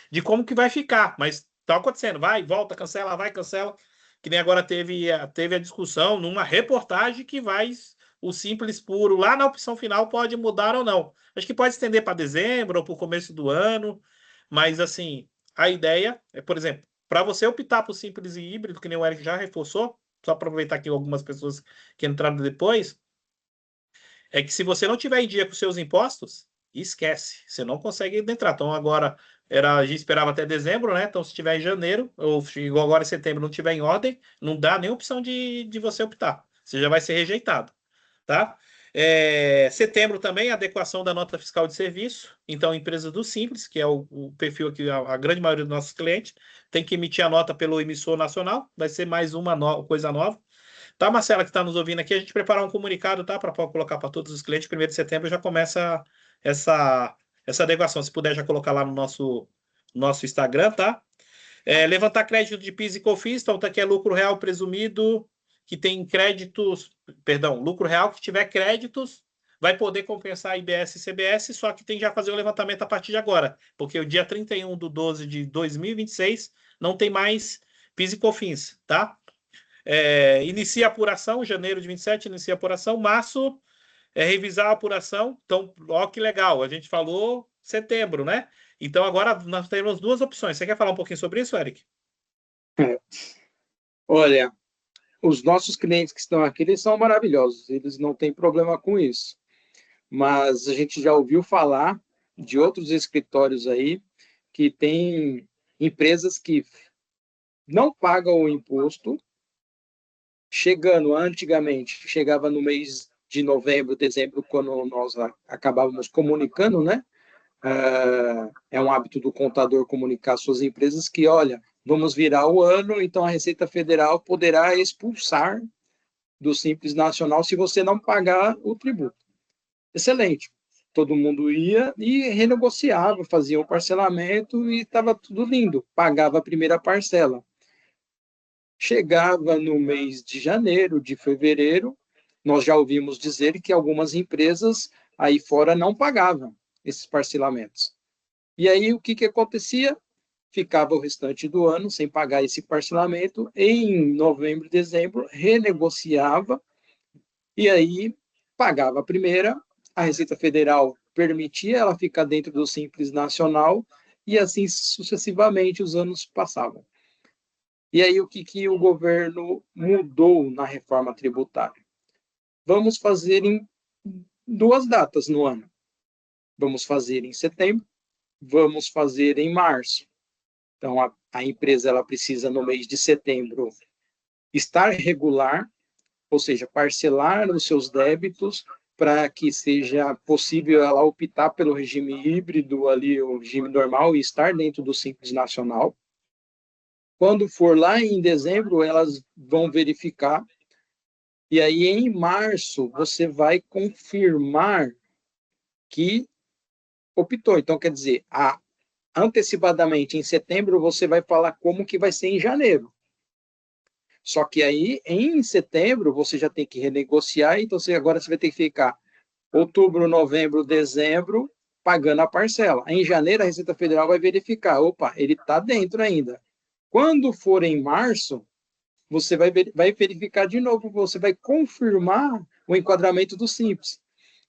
de como que vai ficar. Mas está acontecendo, vai, volta, cancela, vai, cancela. Que nem agora teve a discussão numa reportagem que o simples puro lá na opção final pode mudar ou não. Acho que pode estender para dezembro ou para o começo do ano, mas assim, a ideia é, por exemplo, para você optar por simples e híbrido, que nem o Eric já reforçou, só aproveitar aqui algumas pessoas que entraram depois, é que se você não tiver em dia com seus impostos, esquece, você não consegue entrar. Então agora, a gente esperava até dezembro, né? Então se tiver em janeiro, ou igual agora em setembro, não tiver em ordem, não dá nem opção de você optar. Você já vai ser rejeitado, tá? Setembro também, adequação da nota fiscal de serviço. Então, empresa do Simples, que é o perfil aqui, a grande maioria dos nossos clientes, tem que emitir a nota pelo emissor nacional, vai ser mais uma coisa nova. Tá, Marcela, que está nos ouvindo aqui, a gente preparar um comunicado, tá, para colocar para todos os clientes. 1º de setembro já começa essa adequação. Se puder já colocar lá no nosso Instagram, tá? Levantar crédito de PIS e COFINS, então tá aqui é lucro real presumido, que tem créditos, perdão, lucro real que tiver créditos, vai poder compensar IBS e CBS, só que tem que já fazer o levantamento a partir de agora, porque o dia 31/12/2026 não tem mais PIS e COFINS, tá? Inicia a apuração, janeiro de 27, inicia a apuração, março, revisar a apuração. Então, ó que legal, a gente falou setembro, né? Então, agora nós temos 2 opções. Você quer falar um pouquinho sobre isso, Eric? Olha, os nossos clientes que estão aqui, eles são maravilhosos, eles não têm problema com isso. Mas a gente já ouviu falar de outros escritórios aí que tem empresas que não pagam o imposto, antigamente, chegava no mês de novembro, dezembro, quando nós acabávamos comunicando, né? é um hábito do contador comunicar às suas empresas que, olha, vamos virar o ano, então a Receita Federal poderá expulsar do Simples Nacional se você não pagar o tributo. Excelente. Todo mundo ia e renegociava, fazia um parcelamento e estava tudo lindo. Pagava a primeira parcela. Chegava no mês de janeiro, de fevereiro, nós já ouvimos dizer que algumas empresas aí fora não pagavam esses parcelamentos. E aí o que acontecia? Ficava o restante do ano sem pagar esse parcelamento. Em novembro, dezembro, renegociava e aí pagava a primeira. A Receita Federal permitia ela ficar dentro do Simples Nacional e assim sucessivamente os anos passavam. E aí o que o governo mudou na reforma tributária? Vamos fazer em 2 datas no ano. Vamos fazer em setembro, vamos fazer em março. Então, a empresa ela precisa, no mês de setembro, estar regular, ou seja, parcelar os seus débitos para que seja possível ela optar pelo regime híbrido, ali, o regime normal, e estar dentro do Simples Nacional. Quando for lá em dezembro, elas vão verificar, e aí em março você vai confirmar que optou. Então, quer dizer, antecipadamente em setembro você vai falar como que vai ser em janeiro. Só que aí em setembro você já tem que renegociar, então agora você vai ter que ficar outubro, novembro, dezembro pagando a parcela. Em janeiro a Receita Federal vai verificar, opa, ele está dentro ainda. Quando for em março, você vai verificar de novo, você vai confirmar o enquadramento do Simples.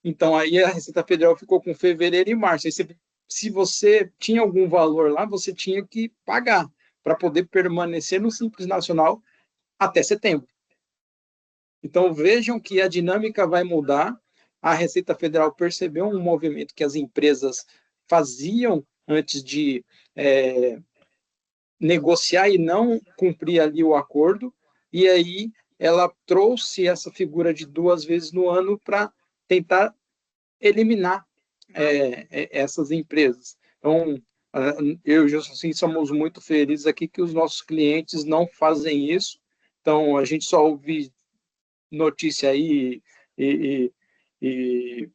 Então aí a Receita Federal ficou com fevereiro e março. Aí se você tinha algum valor lá, você tinha que pagar para poder permanecer no Simples Nacional até setembro. Então, vejam que a dinâmica vai mudar. A Receita Federal percebeu um movimento que as empresas faziam antes de negociar e não cumprir ali o acordo, e aí ela trouxe essa figura de 2 vezes no ano para tentar eliminar essas empresas. Então, eu e o Justin somos muito felizes aqui que os nossos clientes não fazem isso. Então, a gente só ouve notícia aí e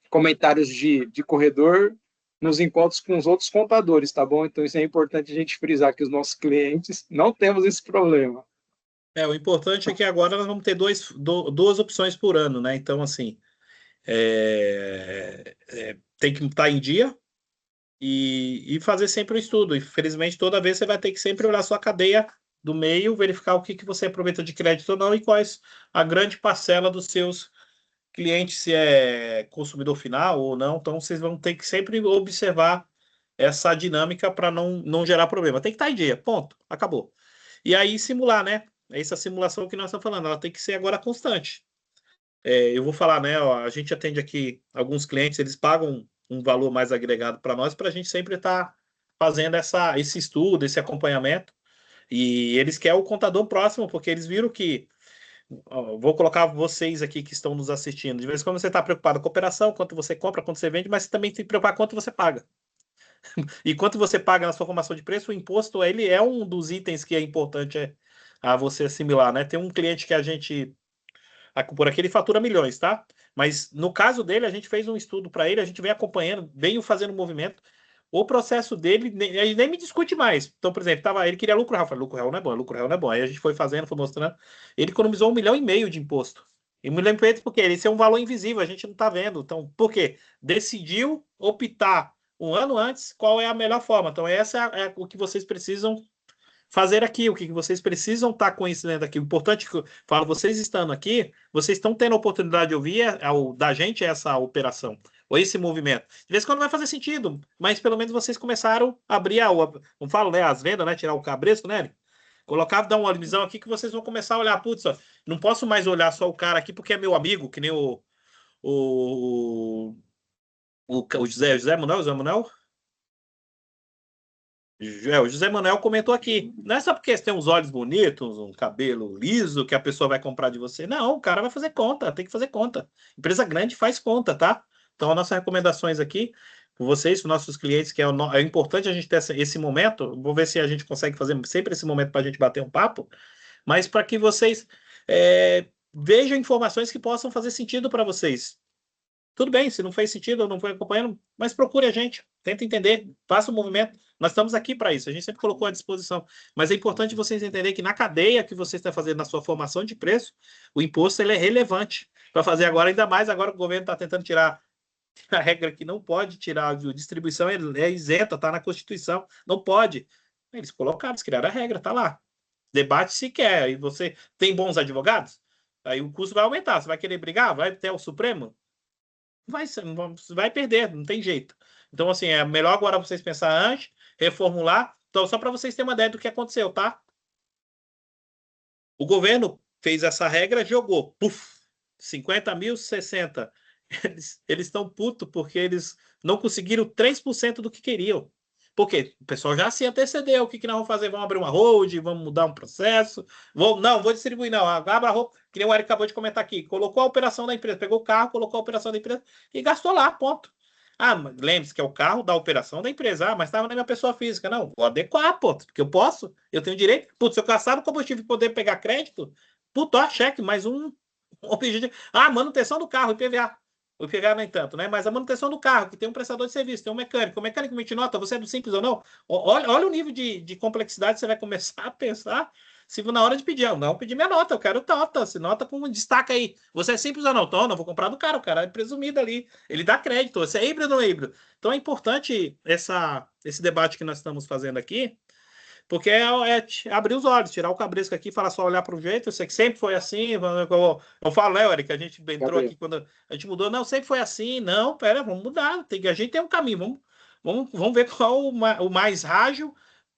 comentários de corredor nos encontros com os outros contadores, tá bom? Então, isso é importante a gente frisar que os nossos clientes não temos esse problema. O importante é que agora nós vamos ter 2 opções por ano, né? Então, assim, tem que estar em dia e fazer sempre o estudo. Infelizmente, toda vez você vai ter que sempre olhar sua cadeia do meio, verificar o que você aproveita de crédito ou não e quais a grande parcela dos seus clientes, se é consumidor final ou não. Então, vocês vão ter que sempre observar essa dinâmica para não gerar problema. Tem que estar em dia, ponto, acabou. E aí simular, né? Essa simulação que nós estamos falando, ela tem que ser agora constante. Eu vou falar, né? Ó, a gente atende aqui alguns clientes, eles pagam um valor mais agregado para nós, para a gente sempre estar fazendo esse estudo, esse acompanhamento. E eles querem o contador próximo, porque eles viram que. Ó, vou colocar vocês aqui que estão nos assistindo. De vez em quando você está preocupado com a operação, quanto você compra, quanto você vende, mas você também tem que preocupar quanto você paga. E quanto você paga na sua formação de preço, o imposto ele é um dos itens que é importante a você assimilar, né? Tem um cliente que a gente por aqui ele fatura milhões, tá? Mas no caso dele, a gente fez um estudo para ele, a gente vem acompanhando, veio fazendo um movimento. O processo dele, ele nem me discute mais. Então, por exemplo, ele queria lucro real. Eu falei, lucro real não é bom, lucro real não é bom. Aí a gente foi fazendo, foi mostrando. Ele economizou 1,5 milhão de imposto. E 1,5 milhão porque esse é um valor invisível, a gente não está vendo. Então, por quê? Decidiu optar um ano antes qual é a melhor forma. Então, essa é o que vocês precisam fazer aqui, o que vocês precisam estar conhecendo aqui. O importante que eu falo, vocês estando aqui, vocês estão tendo a oportunidade de ouvir da gente essa operação, ou esse movimento. De vez em quando vai fazer sentido, mas pelo menos vocês começaram a abrir, não falo, né, as vendas, né, tirar o cabresto, né, colocar, dar uma visão aqui que vocês vão começar a olhar, putz, ó, não posso mais olhar só o cara aqui porque é meu amigo, que nem o José Manuel? O José Manuel comentou aqui. Não é só porque você tem uns olhos bonitos, um cabelo liso, que a pessoa vai comprar de você. Não, o cara vai fazer conta, tem que fazer conta. Empresa grande faz conta, tá? Então, as nossas recomendações aqui, por vocês, por nossos clientes, que é importante a gente ter esse momento. Vou ver se a gente consegue fazer sempre esse momento para a gente bater um papo, mas para que vocês vejam informações que possam fazer sentido para vocês. Tudo bem, se não fez sentido ou não foi acompanhando, mas procure a gente, tenta entender, faça o movimento. Nós estamos aqui para isso, a gente sempre colocou à disposição. Mas é importante vocês entenderem que na cadeia que você está fazendo na sua formação de preço, o imposto ele é relevante para fazer agora, ainda mais agora que o governo está tentando tirar a regra que não pode tirar a distribuição, é isenta, está na Constituição, não pode. Eles colocaram, eles criaram a regra, está lá. Debate se quer, e você tem bons advogados, aí o custo vai aumentar, você vai querer brigar? Vai até o Supremo? Vai perder, não tem jeito. Então, assim, é melhor agora vocês pensar antes, reformular. Então, só para vocês terem uma ideia do que aconteceu, tá? O governo fez essa regra, jogou, puf, 50 mil, 60. Eles estão putos porque eles não conseguiram 3% do que queriam. Por quê? O pessoal já se antecedeu. O que nós vamos fazer? Vamos abrir uma hold, vamos mudar um processo. Não, vou distribuir, não. Abra a hold, que nem o Eric acabou de comentar aqui. Colocou a operação da empresa, pegou o carro, colocou a operação da empresa e gastou lá, ponto. Lembre-se que é o carro da operação da empresa. Mas estava na minha pessoa física. Não, vou adequar, ponto. Porque eu posso, eu tenho direito. Putz, se eu gastar no combustível e poder pegar crédito, ó, cheque, mais um objetivo. Manutenção do carro, IPVA. O IPVA nem tanto, né? Mas a manutenção do carro, que tem um prestador de serviço, tem um mecânico. O mecânico emite nota, você é do simples ou não? Olha o nível de complexidade que você vai começar a pensar se na hora de pedir. Não, pedir minha nota, eu quero nota. Se nota com destaca aí. Você é simples ou não? Então, não, vou comprar do cara. O cara é presumido ali. Ele dá crédito. Você é híbrido ou não é híbrido? Então, é importante esse debate que nós estamos fazendo aqui, porque abrir os olhos, tirar o cabresco aqui e falar só olhar para o jeito. Eu sei que sempre foi assim. Eu falo, né, Eric, a gente entrou aqui quando a gente mudou. Não, sempre foi assim. Não, pera, vamos mudar. A gente tem um caminho. Vamos ver qual o mais ágil.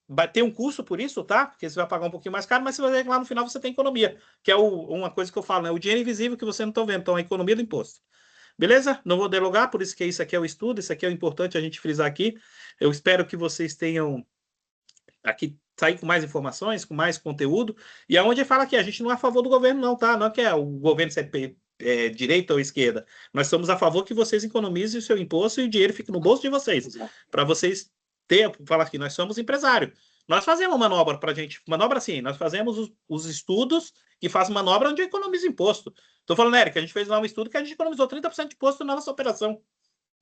Vai ter um custo por isso, tá? Porque você vai pagar um pouquinho mais caro, mas você vai ver que lá no final você tem economia. Que é uma coisa que eu falo, né? O dinheiro invisível que você não está vendo. Então, a economia do imposto. Beleza? Não vou delogar, por isso que isso aqui é o estudo. Isso aqui é o importante a gente frisar aqui. Eu espero que vocês tenham aqui sair com mais informações, com mais conteúdo, e aonde fala que a gente não é a favor do governo, não, tá? Não é que o governo é direita ou esquerda. Nós somos a favor que vocês economizem o seu imposto e o dinheiro fique no bolso de vocês. Para vocês falar aqui, nós somos empresário. Nós fazemos manobra para a gente, manobra assim, nós fazemos os estudos que fazem manobra onde economiza imposto. Estou falando, Eric, a gente fez lá um estudo que a gente economizou 30% de imposto na nossa operação.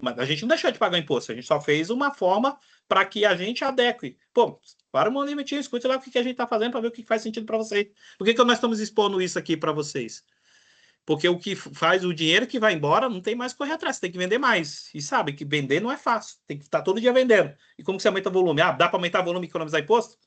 Mas a gente não deixou de pagar imposto, a gente só fez uma forma para que a gente adeque. Pô, para um limitinho, escute lá o que a gente está fazendo para ver o que faz sentido para vocês. Por que nós estamos expondo isso aqui para vocês? Porque o que faz o dinheiro que vai embora não tem mais que correr atrás, você tem que vender mais. E sabe que vender não é fácil, tem que estar todo dia vendendo. E como que você aumenta o volume? Dá para aumentar o volume e economizar imposto?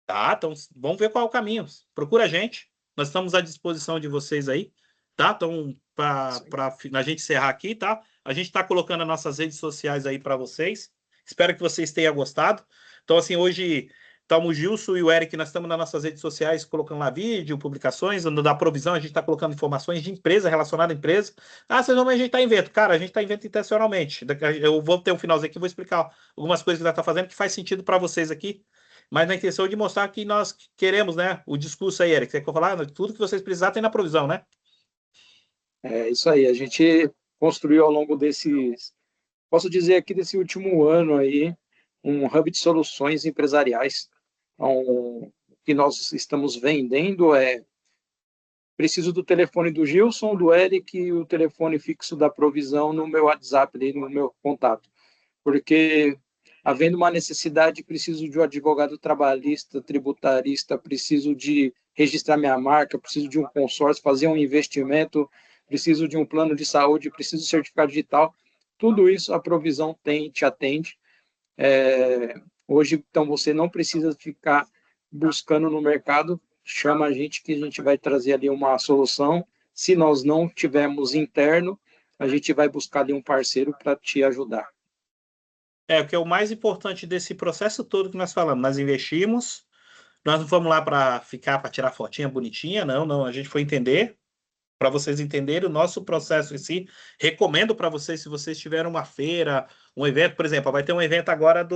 Tá, então vamos ver qual é o caminho. Procura a gente, nós estamos à disposição de vocês aí, tá? Então, para a gente encerrar aqui, tá? A gente está colocando as nossas redes sociais aí para vocês. Espero que vocês tenham gostado. Então, assim, hoje estamos o Gilson e o Eric, nós estamos nas nossas redes sociais colocando lá vídeo, publicações, no da provisão, a gente está colocando informações de empresa, relacionada à empresa. Vocês vão ver, a gente está em evento. Cara, a gente está em evento intencionalmente. Eu vou ter um finalzinho aqui, vou explicar algumas coisas que nós estamos fazendo que faz sentido para vocês aqui, mas na intenção de mostrar que nós queremos, né? O discurso aí, Eric, você quer falar? Tudo que vocês precisarem tem na provisão, né? É isso aí, a gente construiu ao longo posso dizer aqui desse último ano aí, um hub de soluções empresariais. Então, o que nós estamos vendendo preciso do telefone do Gilson, do Eric e o telefone fixo da provisão no meu WhatsApp, ali, no meu contato. Porque, havendo uma necessidade, preciso de um advogado trabalhista, tributarista, preciso de registrar minha marca, preciso de um consórcio, fazer um investimento, preciso de um plano de saúde, preciso de certificado digital. Tudo isso a provisão te atende. Hoje, então, você não precisa ficar buscando no mercado, chama a gente que a gente vai trazer ali uma solução. Se nós não tivermos interno, a gente vai buscar ali um parceiro para te ajudar. O que é o mais importante desse processo todo que nós falamos. Nós investimos, nós não fomos lá para tirar fotinha bonitinha, não, a gente foi entender, para vocês entenderem o nosso processo em si. Recomendo para vocês, se vocês tiverem uma feira, um evento, por exemplo, vai ter um evento agora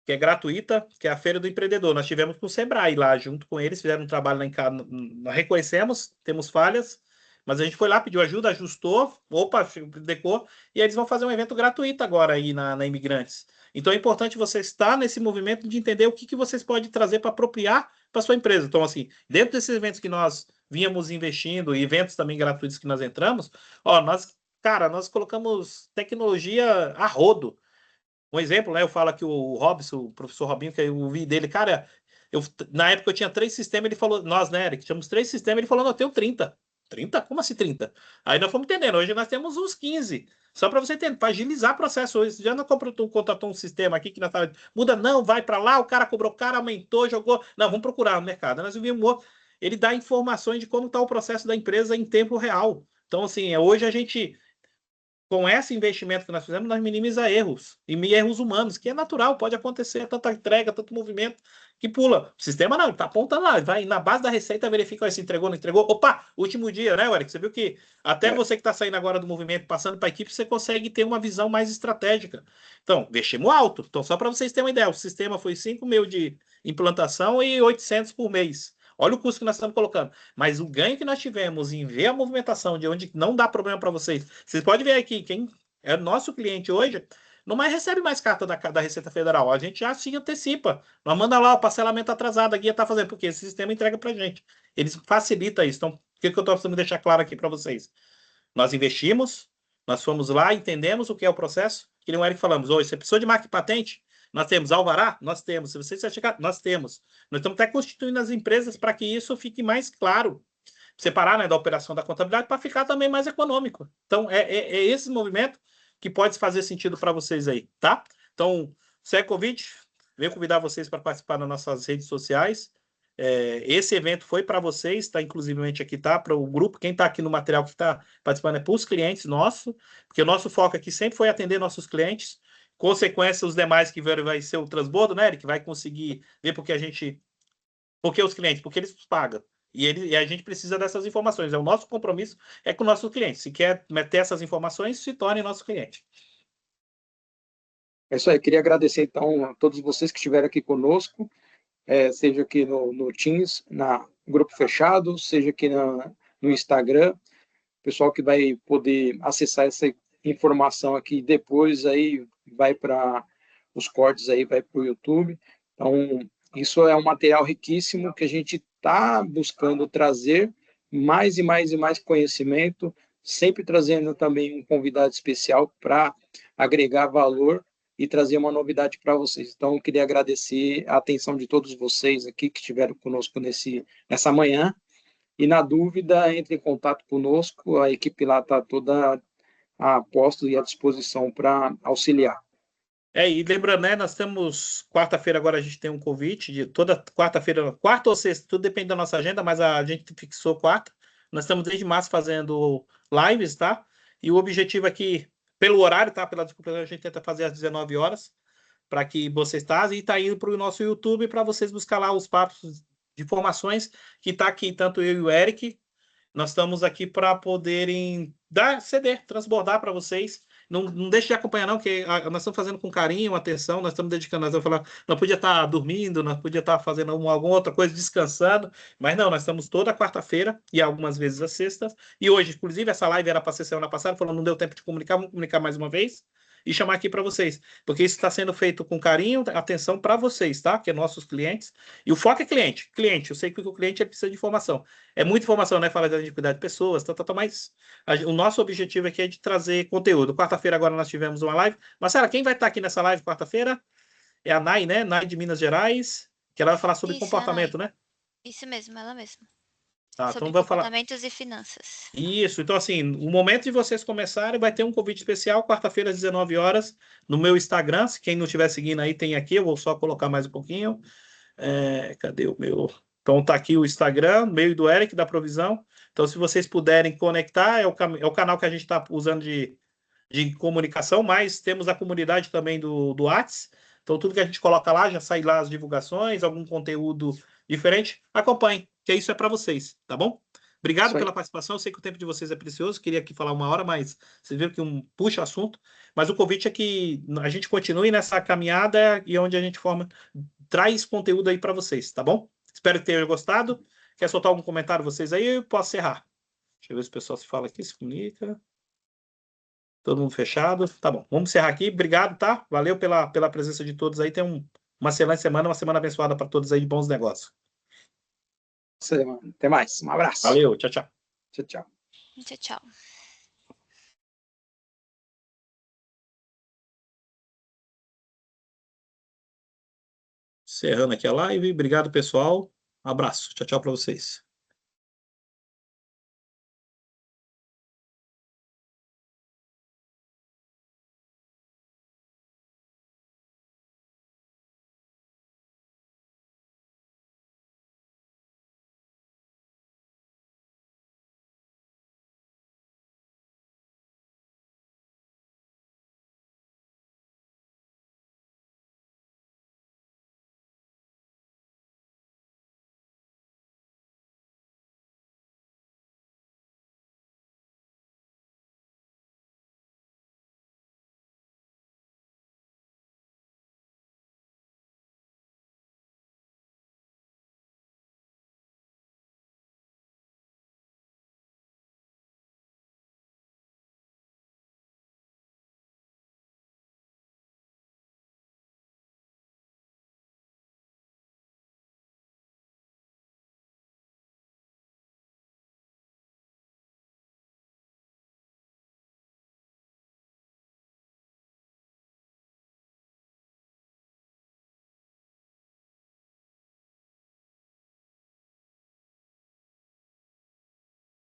que é gratuita, que é a Feira do Empreendedor. Nós tivemos com o Sebrae lá, junto com eles, fizeram um trabalho lá em casa, nós reconhecemos, temos falhas, Mas a gente foi lá, pediu ajuda, ajustou, opa, decor, e eles vão fazer um evento gratuito agora aí na Imigrantes. Então é importante você estar nesse movimento de entender o que vocês podem trazer para apropriar para sua empresa. Então, assim, dentro desses eventos que nós vínhamos investindo, e eventos também gratuitos que nós entramos, ó, nós colocamos tecnologia a rodo. Um exemplo, né? Eu falo aqui o Robson, o professor Robinho, que eu vi dele, cara, na época eu tinha 3 sistemas, ele falou, nós, né, Eric, tínhamos 3 sistemas, ele falou, não, eu tenho 30. 30? Como assim 30? Aí nós fomos entendendo, hoje nós temos uns 15. Só para você entender, para agilizar o processo. Hoje já não contratou um sistema aqui que nós tava, muda, não, vai para lá, o cara cobrou caro, aumentou, jogou. Não, vamos procurar no mercado. Nós vimos, ele dá informações de como está o processo da empresa em tempo real. Então, assim, hoje a gente, com esse investimento que nós fizemos, nós minimizamos erros, e erros humanos, que é natural, pode acontecer, tanta entrega, tanto movimento, que pula. O sistema não, ele está apontando lá, vai na base da receita, verifica se entregou, não entregou. Opa, último dia, né, Eric? Você viu que até você que está saindo agora do movimento, passando para a equipe, você consegue ter uma visão mais estratégica. Então, investimos alto. Então, só para vocês terem uma ideia, o sistema foi 5 mil de implantação e 800 por mês. Olha o custo que nós estamos colocando. Mas o ganho que nós tivemos em ver a movimentação de onde não dá problema para vocês. Vocês podem ver aqui, quem é nosso cliente hoje, não mais recebe mais carta da Receita Federal. A gente já se antecipa. Nós manda lá o parcelamento atrasado, a guia está fazendo, porque esse sistema entrega para a gente. Eles facilitam isso. Então, o que eu estou precisando deixar claro aqui para vocês? Nós investimos, nós fomos lá, entendemos o que é o processo, que nem o Eric falamos, hoje, você precisou de marca e patente? Nós temos alvará? Nós temos. Se você certificar, nós temos. Nós estamos até constituindo as empresas para que isso fique mais claro. Separar, né, da operação da contabilidade para ficar também mais econômico. Então, é esse movimento que pode fazer sentido para vocês aí, tá? Então, se é convite, venho convidar vocês para participar das nossas redes sociais. Esse evento foi para vocês, tá? Inclusivamente aqui, tá? Para o grupo, quem está aqui no material que está participando é para os clientes nossos, porque o nosso foco aqui sempre foi atender nossos clientes. Consequência, os demais que vieram vai ser o transbordo, né, Eric? Vai conseguir ver porque os clientes, porque eles pagam. E a gente precisa dessas informações. O nosso compromisso é com o nosso cliente. Se quer meter essas informações, se torne nosso cliente. É isso aí. Queria agradecer, então, a todos vocês que estiveram aqui conosco, seja aqui no Teams, no grupo fechado, seja aqui no Instagram. Pessoal que vai poder acessar essa informação aqui depois, aí vai para os cortes, aí vai para o YouTube. Então, isso é um material riquíssimo que a gente está buscando trazer mais e mais e mais conhecimento, sempre trazendo também um convidado especial para agregar valor e trazer uma novidade para vocês. Então, eu queria agradecer a atenção de todos vocês aqui que estiveram conosco nessa manhã. E, na dúvida, entre em contato conosco, a equipe lá está toda a posto e à disposição para auxiliar. E lembrando, né, nós temos quarta-feira agora, a gente tem um convite de toda quarta-feira, quarta ou sexta, tudo depende da nossa agenda, mas a gente fixou quarta. Nós estamos desde março fazendo lives, tá? E o objetivo aqui, pelo horário, tá? Pela desculpa, a gente tenta fazer às 19 horas, para que vocês e está indo para o nosso YouTube para vocês buscar lá os papos de informações, que está aqui, tanto eu e o Eric. Nós estamos aqui para poderem transbordar para vocês. Não deixe de acompanhar, não, que nós estamos fazendo com carinho, atenção, nós estamos dedicando, nós vamos falar, nós podia estar dormindo, nós podia estar fazendo alguma outra coisa, descansando, mas não, nós estamos toda quarta-feira e algumas vezes às sextas. E hoje, inclusive, essa live era para ser semana passada, falando, não deu tempo de comunicar, vamos comunicar mais uma vez e chamar aqui para vocês, porque isso está sendo feito com carinho, atenção para vocês, tá? Que é nossos clientes. E o foco é cliente. Cliente, eu sei que o cliente precisa de informação. É muita informação, né? Fala de cuidar de pessoas, mas o nosso objetivo aqui é de trazer conteúdo. Quarta-feira agora nós tivemos uma live. Marcela, quem vai estar aqui nessa live quarta-feira? É a Nai, né? Nai de Minas Gerais, que ela vai falar sobre comportamento, né? Isso mesmo, ela mesma. Tá, sobre então comportamentos e finanças. Isso, então assim, o momento de vocês começarem vai ter um convite especial, quarta-feira às 19 horas, no meu Instagram. Se quem não estiver seguindo aí, tem aqui, eu vou só colocar mais um pouquinho. Cadê o meu? Então tá aqui o Instagram, meio do Eric, da Provisão. Então, se vocês puderem conectar, é o canal que a gente está usando de comunicação, mas temos a comunidade também do Whats. Então, tudo que a gente coloca lá, já sai lá as divulgações, algum conteúdo diferente, acompanhem, que isso é para vocês, tá bom? Obrigado pela participação, eu sei que o tempo de vocês é precioso, queria aqui falar 1 hora, mas vocês viram que puxa assunto, mas o convite é que a gente continue nessa caminhada e onde a gente traz conteúdo aí para vocês, tá bom? Espero que tenham gostado. Quer soltar algum comentário vocês aí? Eu posso encerrar. Deixa eu ver se o pessoal se fala aqui, se comunica. Todo mundo fechado? Tá bom. Vamos encerrar aqui. Obrigado, tá? Valeu pela presença de todos aí. Uma excelente semana, uma semana abençoada para todos aí de bons negócios. Até mais. Um abraço. Valeu, tchau, tchau. Tchau, tchau. Tchau, tchau. Encerrando aqui a live. Obrigado, pessoal. Um abraço. Tchau, tchau para vocês.